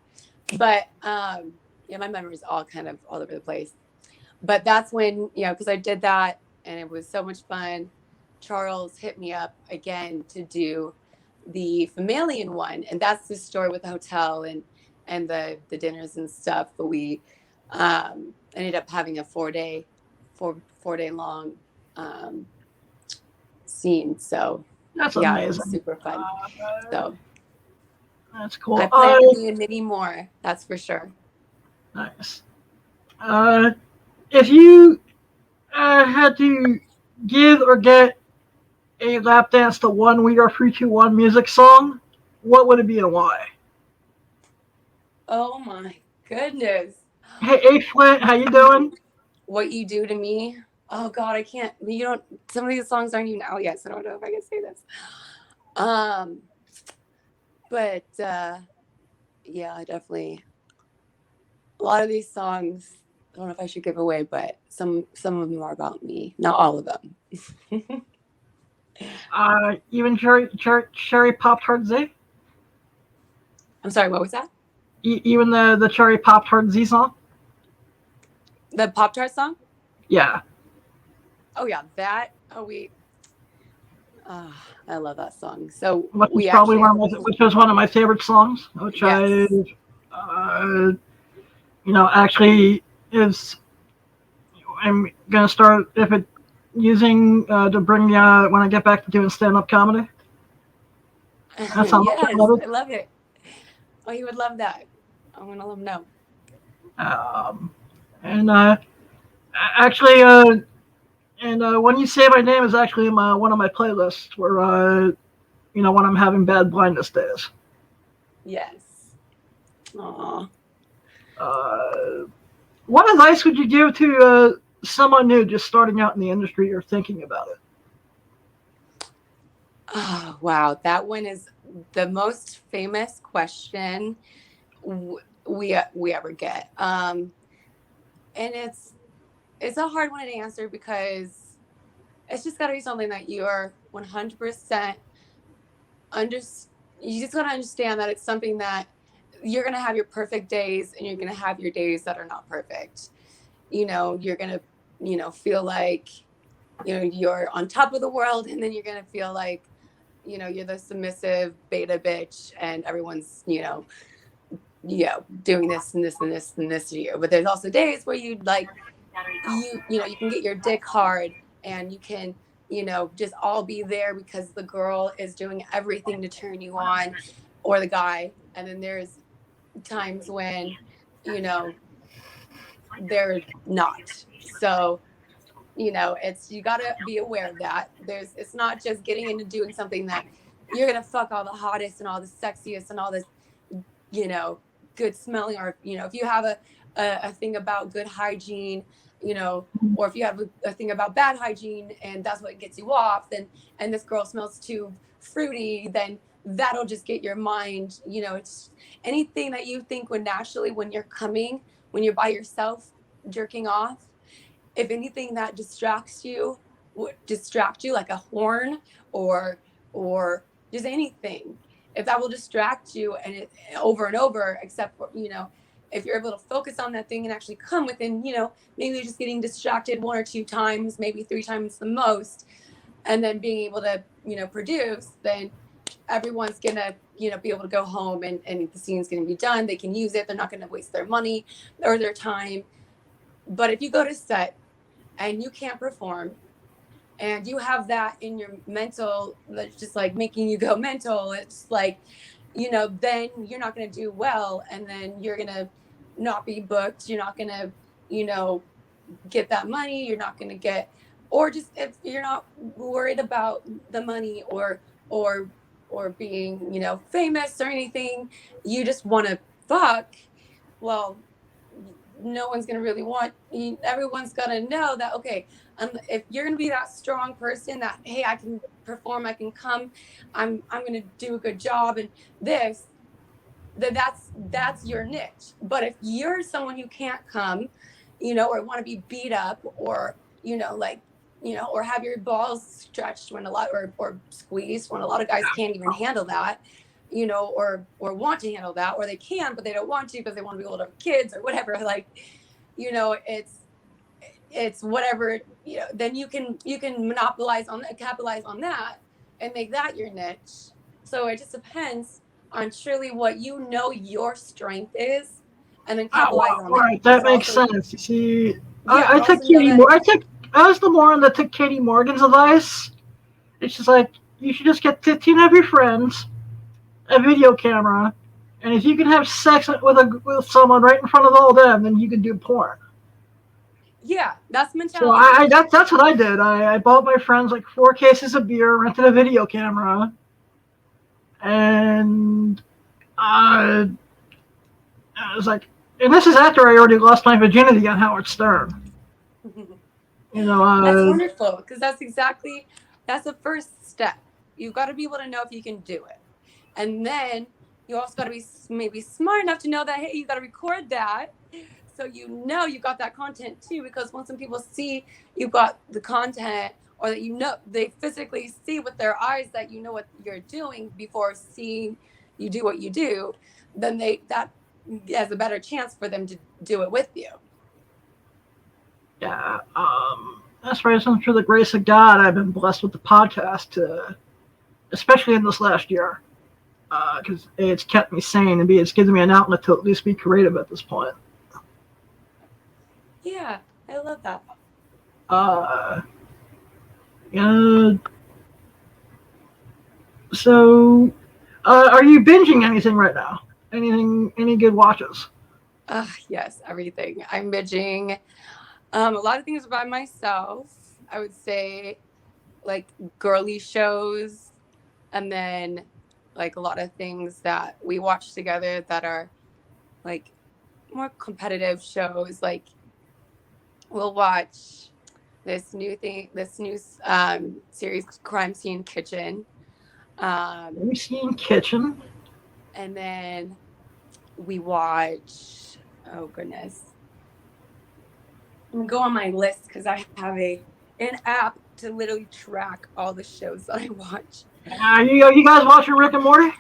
But my memory's all kind of all over the place. But that's when, because I did that and it was so much fun. Charles hit me up again to do the Chameleon one. And that's the story with the hotel and the dinners and stuff. But we ended up having a 4-day long scene. So That's Yeah, it was amazing. super fun. So That's cool. I plan on doing many more. That's for sure. Nice. If you had to give or get a lap dance to one We Are 321 music song, what would it be and why? Oh my goodness. Hey, Flint, how you doing? What You Do to Me. Oh God, I can't. You don't. Some of these songs aren't even out yet, so I don't know if I can say this. But yeah, I definitely. A lot of these songs. I don't know if I should give away, but some of them are about me. Not all of them. Even Cherry Pop Tart Z? I'm sorry. What was that? Even the Cherry Pop Tart Z song? The Pop-Tart song? Yeah. Oh yeah, that. Oh wait. I love that song. So Which we is probably actually have which was one of my favorite songs, which yes. actually is. I'm gonna start using to bring when I get back to doing stand-up comedy. That's how much I Yes, love I love it. Oh, you would love that. I'm gonna let him know. And actually, When You Say My Name is actually one of my playlists where when I'm having bad blindness days. Yes. Aw. What advice would you give to someone new just starting out in the industry or thinking about it? Oh, wow. That one is the most famous question we ever get. And it's a hard one to answer because it's just got to be something that you are 100% you just got to understand that it's something that you're going to have your perfect days and you're going to have your days that are not perfect. You're going to, feel like, you're on top of the world, and then you're going to feel like, you're the submissive beta bitch and everyone's, doing this and this and this and this to you. But there's also days where you can get your dick hard and you can, just all be there because the girl is doing everything to turn you on, or the guy. And then there's times when, they're not. So, you got to be aware of that. It's not just getting into doing something that you're going to fuck all the hottest and all the sexiest and all this, good smelling, or, if you have a thing about good hygiene, or if you have a thing about bad hygiene and that's what gets you off, then, and this girl smells too fruity, then that'll just get your mind, it's anything that you think would naturally, when you're by yourself jerking off, if anything that distracts you would distract you, like a horn or just anything, if that will distract you and over and over, except for, if you're able to focus on that thing and actually come within, maybe just getting distracted 1 or 2 times, maybe 3 times the most, and then being able to, produce, then everyone's gonna, be able to go home and the scene's gonna be done. They can use it. They're not gonna waste their money or their time. But if you go to set and you can't perform and you have that in your mental, that's just like making you go mental, it's like, then you're not going to do well. And then you're going to not be booked. You're not going to, get that money. You're not going to get, or just if you're not worried about the money or being, famous or anything, you just want to fuck. Well, no one's going to really want, everyone's going to know that, okay, if you're going to be that strong person that, hey, I can perform, I can come, I'm going to do a good job, and that's your niche. But if you're someone who can't come, or want to be beat up, or, or have your balls stretched when or squeezed when a lot of guys can't even handle that, or want to handle that, or they can, but they don't want to because they want to be able to have kids or whatever. Like, it's whatever, then you can capitalize on that and make that your niche. So it just depends on truly what your strength is, and then capitalize on that. Right, that makes sense. You see, Yeah, I took Katie. I was the moron that took Katie Morgan's advice. It's just like, you should just get 15 of your friends, a video camera, and if you can have sex with someone right in front of all of them, then you can do porn. Yeah, that's So mentality. that's what I did. I bought my friends like 4 cases of beer, rented a video camera, and I was like, and this is after I already lost my virginity on Howard Stern. You know, That's wonderful, because that's the first step. You've got to be able to know if you can do it. And then you also got to be maybe smart enough to know that, hey, you got to record that. So you know you got that content too, because once some people see you've got the content, or that you know they physically see with their eyes that you know what you're doing before seeing you do what you do, then that has a better chance for them to do it with you. yeah. As far as through the grace of God, I've been blessed with the podcast, especially in this last year, because it's kept me sane, and B, it's given me an outlet to at least be creative at this point. Yeah, I love that. So, are you binging anything right now? Any good watches? Yes, everything. I'm binging a lot of things by myself. I would say like girly shows, and then like a lot of things that we watch together that are like more competitive shows. Like we'll watch this new series, Crime Scene Kitchen. Crime Scene Kitchen. And then we watch, oh goodness, I'm gonna go on my list because I have an app to literally track all the shows that I watch. You guys watching Rick and Morty?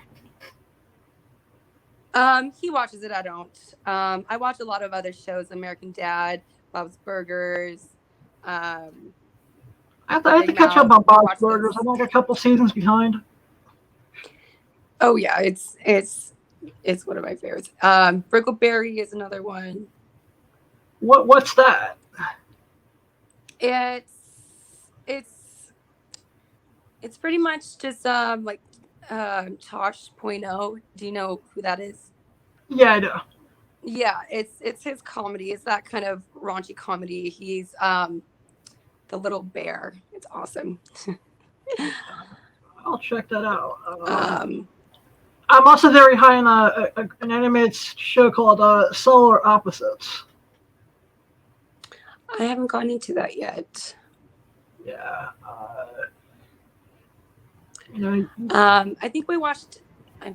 He watches it. I don't. I watch a lot of other shows: American Dad, Bob's Burgers. I have to catch up on Bob's Burgers. I'm like a couple seasons behind. Oh yeah, it's one of my favorites. Brickleberry is another one. What's that? It's pretty much just like Tosh.0. Do you know who that is? Yeah, I do. Yeah, it's his comedy. It's that kind of raunchy comedy. He's the little bear. It's awesome. I'll check that out. I'm also very high on an animated show called Solar Opposites. I haven't gone into that yet. Yeah. I think we watched an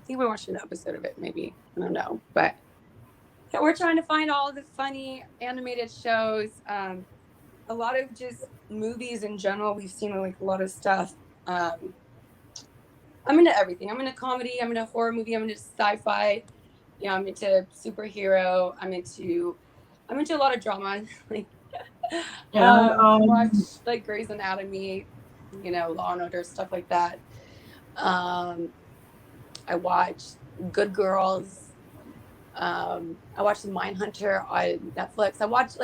episode of it, maybe. I don't know. But yeah, we're trying to find all the funny animated shows. A lot of just movies in general. We've seen like a lot of stuff. I'm into everything. I'm into comedy. I'm into horror movie. I'm into sci-fi. Yeah, I'm into superhero. I'm into a lot of drama. Like watch like Grey's Anatomy, Law and Order, stuff like that. I watch Good Girls. I watched Mindhunter on Netflix. I watched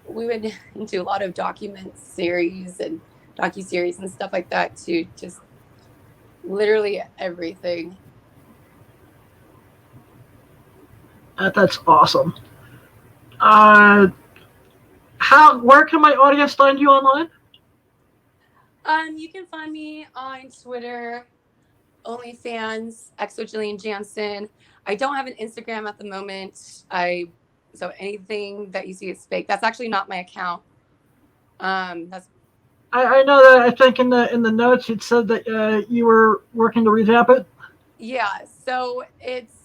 we went into a lot of docuseries and stuff like that too. Just literally everything. That's awesome. Where can my audience find you online? You can find me on Twitter, OnlyFans, XOJillian Jansen. I don't have an Instagram at the moment. So anything that you see is fake. That's actually not my account. I know that. I think in the notes it said that you were working to revamp it. Yeah. So it's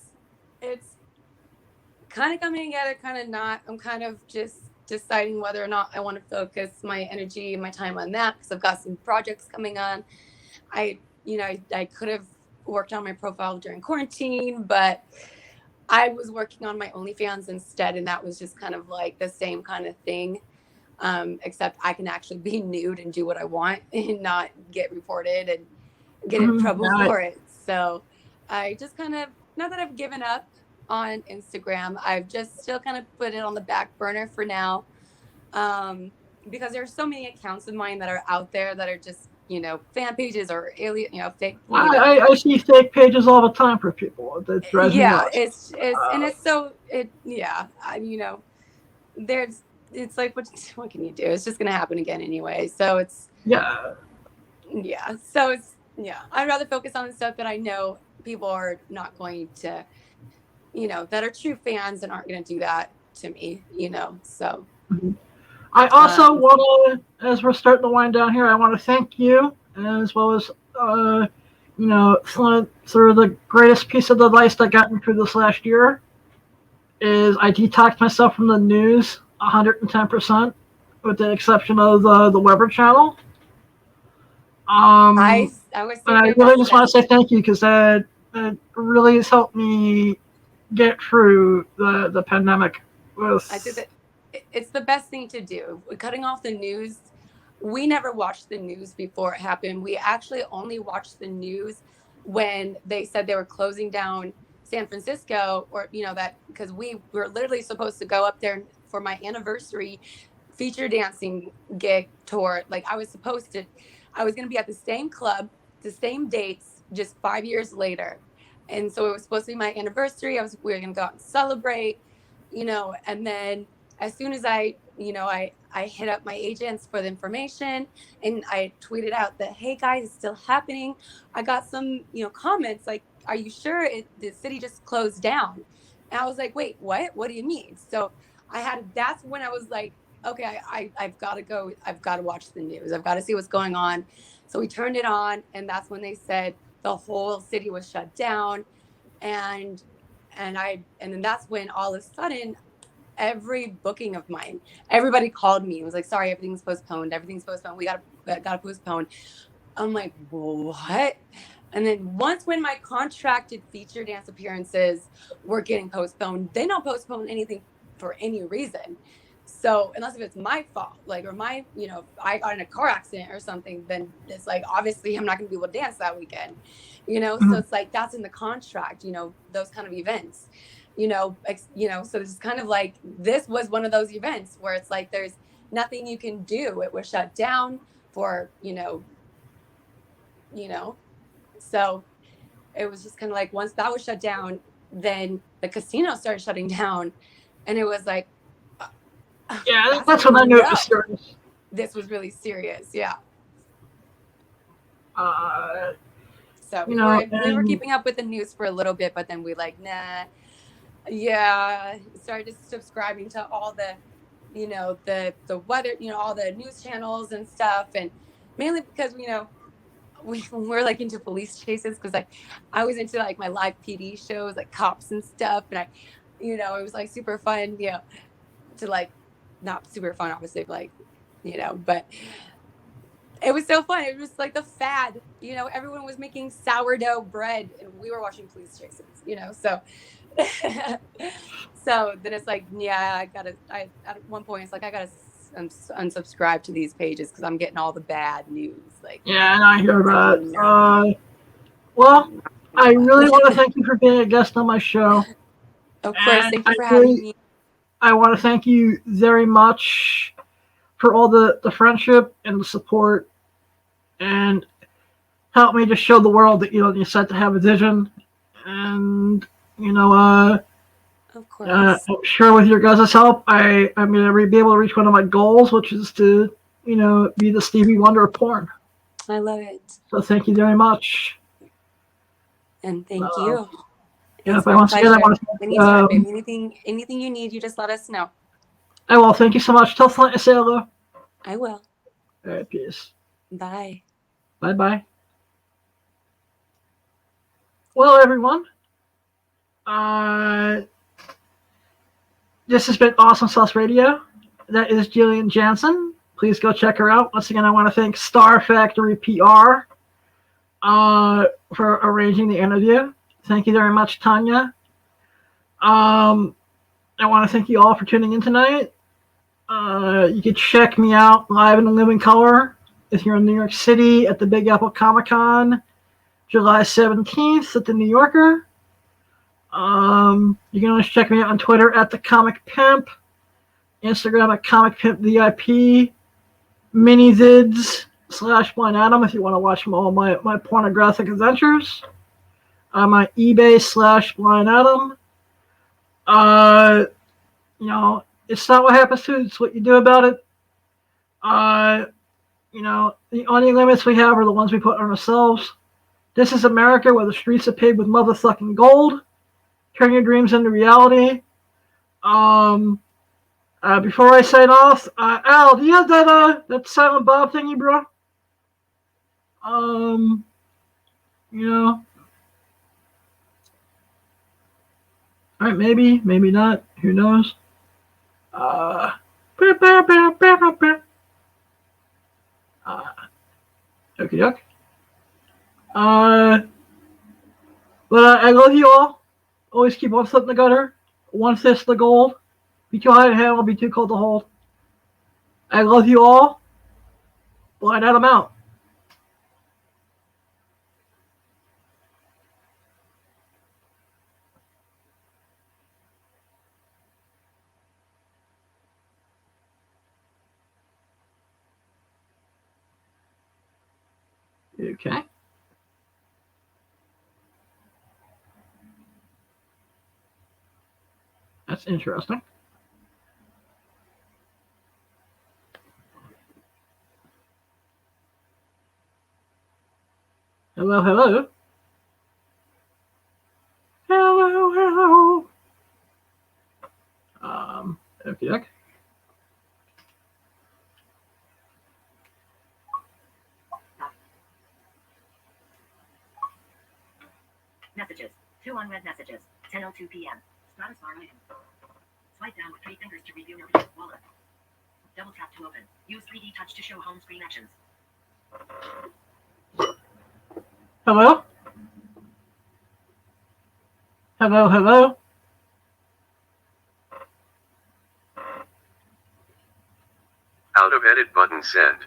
kind of coming together, kind of not. I'm kind of just deciding whether or not I want to focus my energy and my time on that, because I've got some projects coming on. I could have worked on my profile during quarantine, but I was working on my OnlyFans instead, and that was just kind of like the same kind of thing, except I can actually be nude and do what I want and not get reported and get in trouble for it. So I just kind of, not that I've given up on Instagram, I've just still kind of put it on the back burner for now, because there's so many accounts of mine that are out there that are just fan pages or alien, fake. I see fake pages all the time for people. That drives me Yeah, nuts. it's so there's it's like what can you do? It's just gonna happen again anyway. So it's Yeah. I'd rather focus on the stuff that I know people are not going to, that are true fans and aren't going to do that to me, so. I also want to, as we're starting to wind down here, I want to thank you, as well as, through the greatest piece of advice that got me through this last year is I detoxed myself from the news 110%, with the exception of the Weather Channel. I was and I really just want to say thank you, because that really has helped me get through the pandemic. I did it. It's the best thing to do. Cutting off the news. We never watched the news before it happened. We actually only watched the news when they said they were closing down San Francisco, or that, because we were literally supposed to go up there for my anniversary feature dancing gig tour. Like I was going to be at the same club, the same dates, just 5 years later. And so it was supposed to be my anniversary. We were going to go out and celebrate, and then as soon as I hit up my agents for the information, and I tweeted out that, hey guys, it's still happening. I got some, comments like, are you sure the city just closed down? And I was like, wait, what? What do you mean? So that's when I was like, okay, I've got to go. I've got to watch the news. I've got to see what's going on. So we turned it on, and that's when they said the whole city was shut down. And then that's when all of a sudden, every booking of mine, everybody called me and was like, sorry, everything's postponed. We gotta postpone. I'm like, what? And then once when my contracted feature dance appearances were getting postponed, they don't postpone anything for any reason. So unless if it's my fault, like, or my, if I got in a car accident or something, then it's like, obviously I'm not going to be able to dance that weekend, so it's like, that's in the contract, those kind of events, so it's kind of like, this was one of those events where it's like, there's nothing you can do. It was shut down for, so it was just kind of like, once that was shut down, then the casino started shutting down, and it was like, yeah, that's when I knew it was serious. This was really serious, yeah. So we were keeping up with the news for a little bit, but then we nah. Yeah, started subscribing to all the, the weather, all the news channels and stuff, and mainly because we're like into police chases, because I was into like my live PD shows, like cops and stuff, and it was like super fun, to like, not super fun, obviously, like, but it was so fun. It was like the fad, everyone was making sourdough bread, and we were watching police chases, so. So then it's like, yeah, at one point it's like, I gotta unsubscribe to these pages because I'm getting all the bad news. Like, yeah, and I hear that. Well, I really want to thank you for being a guest on my show. Of course, thank you for having me. I want to thank you very much for all the friendship and the support, and help me to show the world that you're set to have a vision, and of course, I'm sure with your guys' help, I'm gonna be able to reach one of my goals, which is to be the Stevie Wonder of porn. I love it. So thank you very much. And thank you. Yeah, once again, I want to anytime, babe. Anything you need, you just let us know. I will. Thank you so much. Tell Flint to say hello. I will. All right, peace. Bye. Bye-bye. Well, everyone, this has been Awesome Sauce Radio. That is Jillian Jansen. Please go check her out. Once again, I want to thank Star Factory PR for arranging the interview. Thank you very much, Tanya. I want to thank you all for tuning in tonight. You can check me out live in the living color if you're in New York City at the Big Apple Comic-Con, July 17th at the New Yorker. You can always check me out on Twitter at The Comic Pimp, Instagram at Comic Pimp VIP, mini vids Blind Adam if you want to watch all my pornographic adventures. My eBay / Blind Adam. You know, it's not what happens to you, it's what you do about it. You know, the only limits we have are the ones we put on ourselves. This is America where the streets are paved with motherfucking gold. Turn your dreams into reality. Before I sign off, Al, do you have that Silent Bob thingy, bro? You know. Alright, maybe not. Who knows? Okie doke. But I love you all. Always keep one foot in the gutter, one fist in the gold. Be too high to handle, be too cold to hold. I love you all. Blind Adam out. Okay. That's interesting. Hello, hello. Hello, hello. Okay. Messages. 2 unread messages. 10:02 p.m. Status bar item. Swipe down with 3 fingers to review your wallet. Double tap to open. Use 3D touch to show home screen actions. Hello? Hello, hello? Out of edit button send.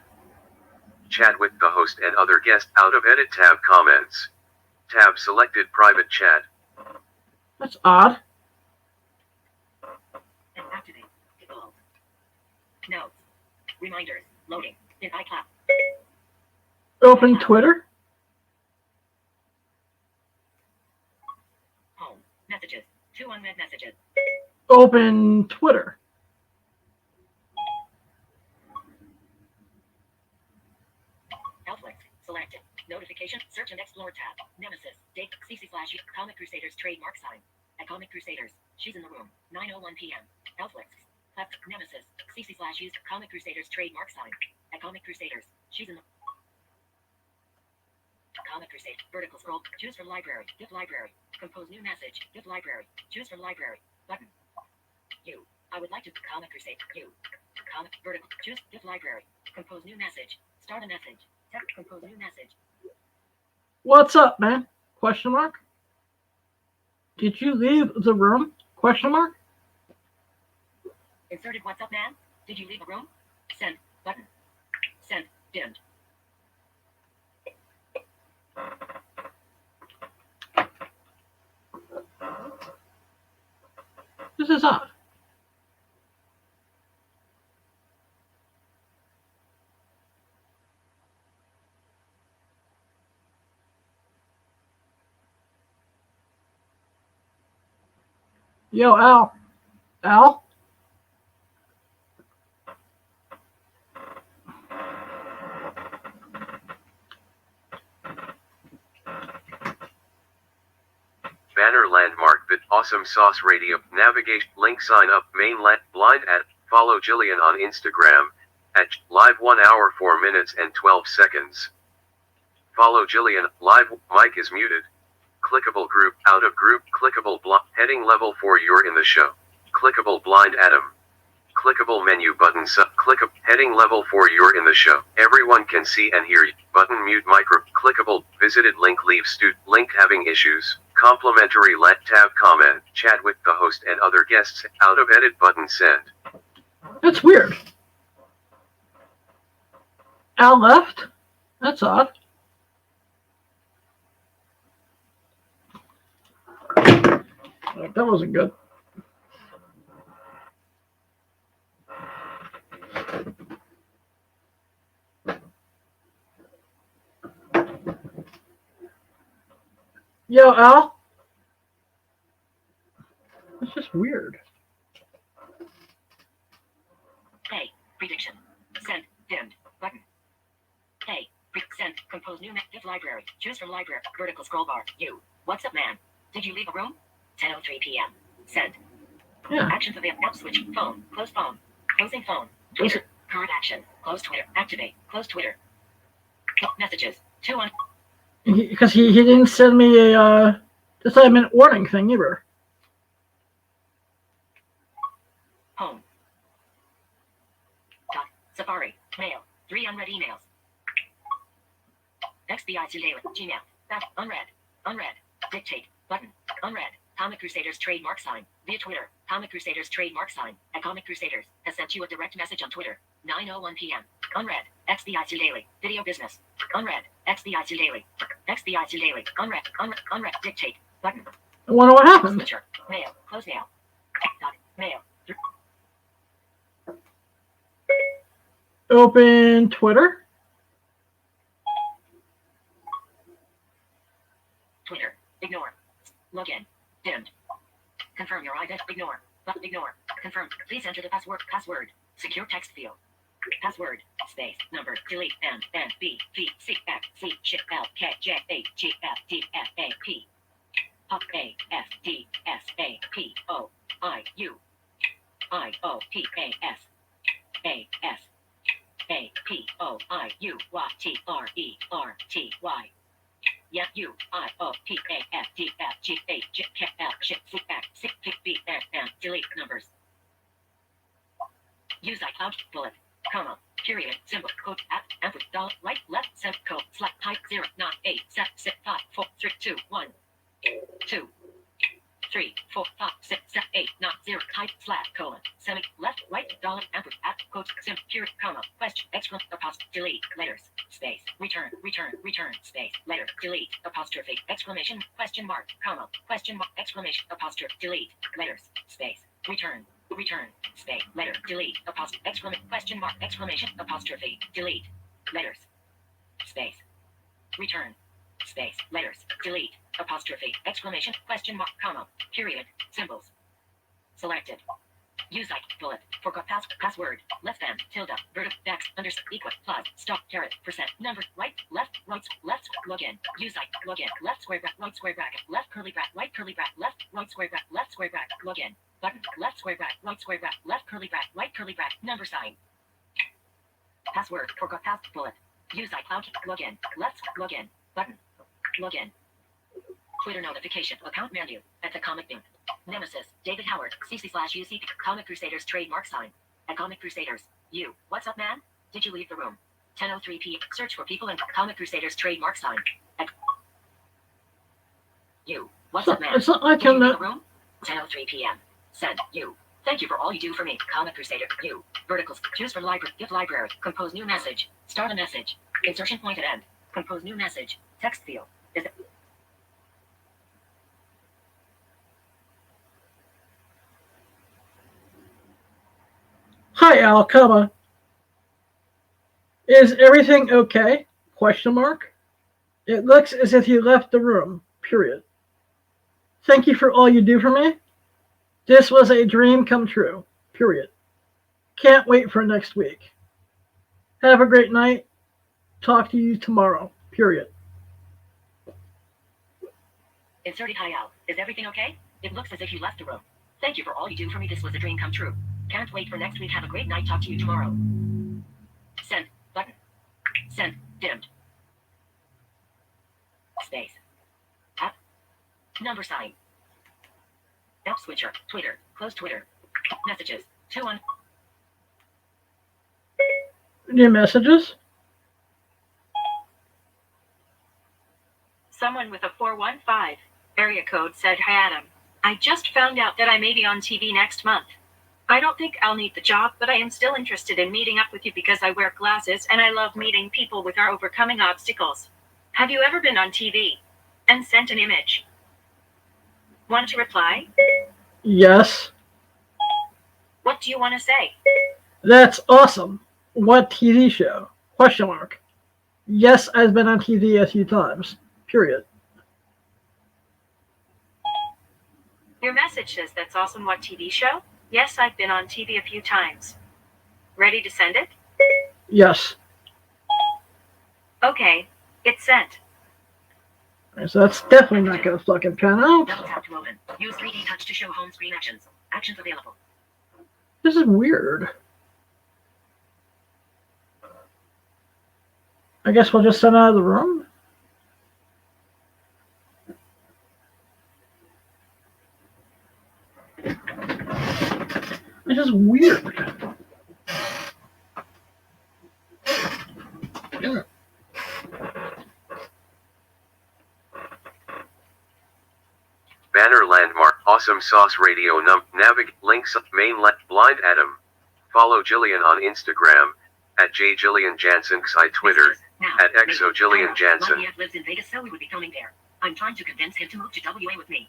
Chat with the host and other guest. Out of edit tab comments. Tab selected private chat. That's odd. And activate. Alt. Notes. Reminders. Loading. In iCloud. Open Twitter? Home. Messages. 2 unread messages. Open Twitter. Outflix. Selected. Notification. Search and explore tab. Nemesis. Date. CC / Comic Crusaders trademark sign. At Comic Crusaders. She's in the room. 9:01 p.m. Outflix. Left. Nemesis. CC / used Comic Crusaders trademark sign. At Comic Crusaders. She's in the Comic Crusade. Vertical scroll. Choose from library. Gift library. Compose new message. Gift library. Choose from library. Button. You. I would like to Comic Crusade. You. Comic. Vertical. Choose. Gift library. Compose new message. Start a message. Text. Compose new message. What's up, man? Question mark? Did you leave the room? Question mark? Inserted. What's up, man? Did you leave a room? Send. Button. Send. Dimmed. This is odd. Yo, Al. Al? Banner landmark bit awesome sauce radio navigation link sign up mainland blind at follow Jillian on Instagram at live 1 hour 4 minutes and 12 seconds. Follow Jillian live mic is muted. Clickable group out of group clickable heading level 4 you're in the show. Clickable blind Adam. Clickable menu button click heading level 4 you're in the show. Everyone can see and hear you. Button mute micro clickable visited link leave link having issues. Complimentary let tab comment chat with the host and other guests out of edit button send. That's weird. Al left? That's odd. That wasn't good. Yo, Al. It's just weird. A. Prediction. Send. Dimmed. Button. A. Send. Compose new div library. Choose from library. Vertical scroll bar. You. What's up, man? Did you leave a room? 10:03 p.m. Send. Yeah. Actions available. App switch. Phone. Close phone. Closing phone. Twitter. Current action. Close Twitter. Activate. Close Twitter. Messages. 2 on. Because he didn't send me a assignment warning thing either. Home. Dot. Safari. Mail. 3 unread emails. XBI to daily. Gmail. That. Unread. Unread. Dictate. Button. Unread. Comic Crusaders trademark sign. Via Twitter. Comic Crusaders trademark sign. At Comic Crusaders has sent you a direct message on Twitter. 9:01 p.m. Unread. XBI to daily. Video business. Unread. XBI to daily. XBI to daily. Unread. Unread. Dictate. Button. I wonder what happened. Switcher. Mail. Close mail. Dot. Mail. Open Twitter. Twitter. Ignore. Login. Dimmed. Confirm your ID. Ignore. But ignore. Confirm. Please enter the password. Password. Secure text field. Password. Space. Number. Delete. N B V C X C Sh L K J A G F D F A P. Pop A F D S A P O I U I O P A S A S A P O I U Y T R E R T Y. Yeah, U I O P A F D F G A J K L Sh C X C P B N delete numbers. Use iCloud bullet, comma, period, symbol, quote, at, ampersand, dollar, right, left, send, code, slash, type, 0, 9, 8, 7, 6, 5, 4, 3, 2, 1, 2, 3, 4, 5, 6, 7, 8, 9, 0, type, slash, colon, semi, left, right, dollar, ampersand, at, quote, sim, period, comma, question, exclamation, apostrophe, delete, letters, space, return, space, letter, delete, apostrophe, exclamation, question mark, comma, question mark, exclamation, apostrophe, delete, letters, space, return, space, letter, delete, apostrophe, exclamation, question mark, exclamation, apostrophe, delete, letters, space, return, space, letters, delete, apostrophe, exclamation, question mark, comma, period, symbols, selected. Use bullet, forgot password, less than, tilde, vertical, dax, underscore, equal, plus, stop, caret, percent, number, right, left, login, use login, left square bracket, left curly bracket, right curly bracket, left, right square bracket, login, button, left square bracket, right square bracket, left curly bracket, right curly bracket, number sign. Password, forgot bullet, use iCloud, login, left, login, button, login. Twitter notification, account menu, at the comic bin. Nemesis, David Howard, CC/UC, Comic Crusaders trademark sign. At Comic Crusaders, you, what's up, man? Did you leave the room? 10:03 p.m. Search for people in Comic Crusaders trademark sign. At you, what's up, man? It's not like Did you I'm leave the not. room? 10:03 p.m. Send you. Thank you for all you do for me. Comic Crusader, you. Verticals. Choose from library. Gift library. Compose new message. Start a message. Insertion point at end. Compose new message. Text field. Is it? Hi, Al, comma. Is everything okay? Question mark. It looks as if you left the room. Period. Thank you for all you do for me. This was a dream come true. Period. Can't wait for next week. Have a great night. Talk to you tomorrow. Period. Inserted hi Al. Is everything okay? It looks as if you left the room. Thank you for all you do for me. This was a dream come true. Can't wait for next week. Have a great night. Talk to you tomorrow. Send. Button. Send. Dimmed. Space. App. Number sign. App switcher. Twitter. Close Twitter. Messages. 2 on. New messages? Someone with a 415 area code said, "Hi Adam. I just found out that I may be on TV next month. I don't think I'll need the job, but I am still interested in meeting up with you because I wear glasses and I love meeting people with our overcoming obstacles. Have you ever been on TV?" And sent an image. Want to reply? Yes. What do you want to say? That's awesome. What TV show? Question mark. Yes, I've been on TV a few times. Period. Your message says that's awesome. What TV show? Yes, I've been on TV a few times. Ready to send it? Yes. Okay, it's sent. So that's definitely not gonna fucking pan out. Double tap to open. Use 3D touch to show home screen actions. Actions available. This is weird. I guess we'll just send out of the room. It's just weird. Yeah. Banner landmark, Awesome Sauce Radio navigate, links, mainland, Blind Adam. Follow Jillian on Instagram, at JJillianJansen, Twitter, at XOJillianJansen. My lives in Vegas, so we would be filming there. I'm trying to convince him to move to WA with me.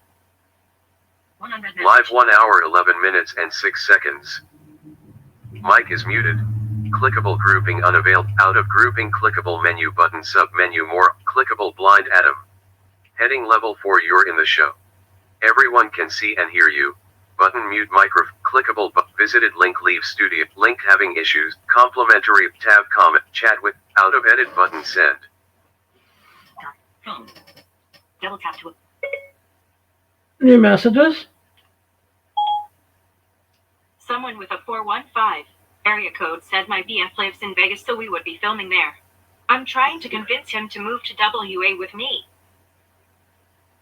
100 Live 1 hour 11 minutes and 6 seconds. Mic is muted. Clickable grouping unavailable. Out of grouping clickable menu button sub menu more. Clickable Blind Adam. Heading level 4 you're in the show. Everyone can see and hear you. Button mute microphone. Clickable but visited link leave studio. Link having issues. Complimentary tab comment. Chat with. Out of edit button send. Phone. Double tap to New messages. Someone with a 415 area code said my BF lives in Vegas, so we would be filming there. I'm trying to convince him to move to WA with me.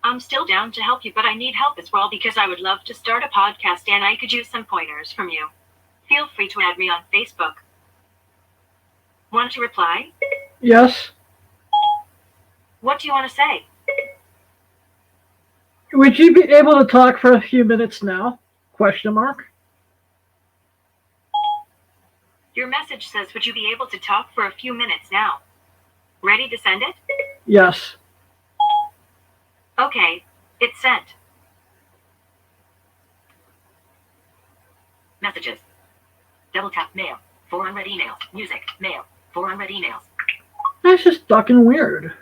I'm still down to help you, but I need help as well because I would love to start a podcast and I could use some pointers from you. Feel free to add me on Facebook. Want to reply? Yes. What do you want to say? Would you be able to talk for a few minutes now? Question mark. Your message says, would you be able to talk for a few minutes now? Ready to send it? Yes. Okay, it's sent. messages. Double tap mail. 4 unread emails. Music. Mail. 4 unread emails. That's just fucking weird.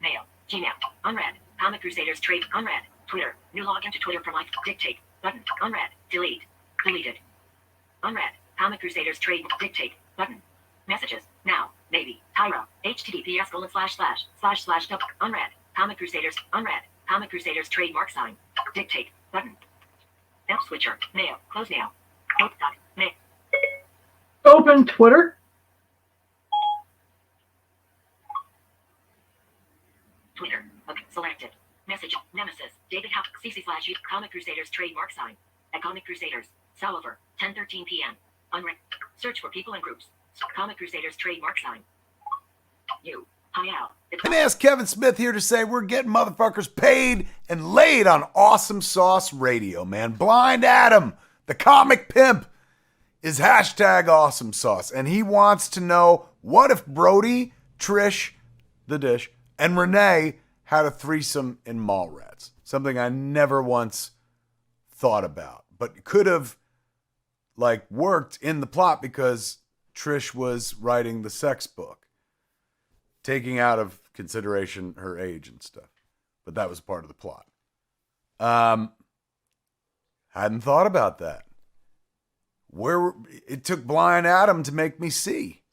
Mail. Gmail. Unread. Comic Crusaders trade. Unread. Twitter. New login to Twitter for life. Dictate. Button. Unread. Delete. Deleted. Unread. Comic Crusaders trade. Dictate. Button. Messages. Now. Maybe. Tyra. https:/// unread. Comic Crusaders. Unread. Comic Crusaders trademark sign. Dictate. Button. App switcher. Mail. Close now. Mail. Open Twitter. Twitter. Okay. Selected. Message. Nemesis. David Huff. CC / Comic Crusaders trademark sign. At Comic Crusaders. Salliver. 10:13 p.m. Unread. Search for people and groups. Comic Crusaders trademark sign. You. Hi Al. And ask Kevin Smith here to say we're getting motherfuckers paid and laid on Awesome Sauce Radio, man. Blind Adam, the comic pimp, is hashtag Awesome Sauce. And he wants to know, what if Brody, Trish, the Dish, and Renee had a threesome in Mallrats? Something I never once thought about, but could have worked in the plot because Trish was writing the sex book, taking out of consideration her age and stuff. But that was part of the plot. Hadn't thought about that. It took Blind Adam to make me see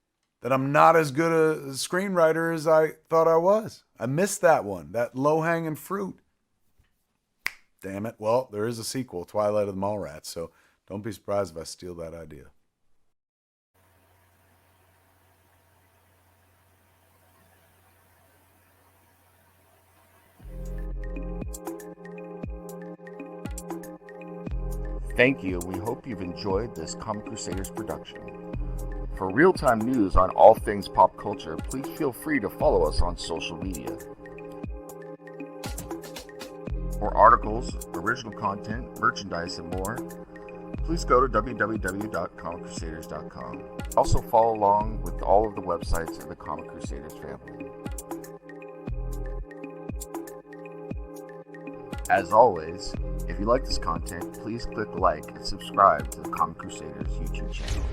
that I'm not as good a screenwriter as I thought I was. I missed that one, that low-hanging fruit. Damn it. Well, there is a sequel, Twilight of the Mallrats, so don't be surprised if I steal that idea. Thank you. We hope you've enjoyed this Comic Crusaders production. For real-time news on all things pop culture, please feel free to follow us on social media. For articles, original content, merchandise, and more, please go to www.comiccrusaders.com. Also follow along with all of the websites of the Comic Crusaders family. As always, if you like this content, please click like and subscribe to the Comic Crusaders YouTube channel.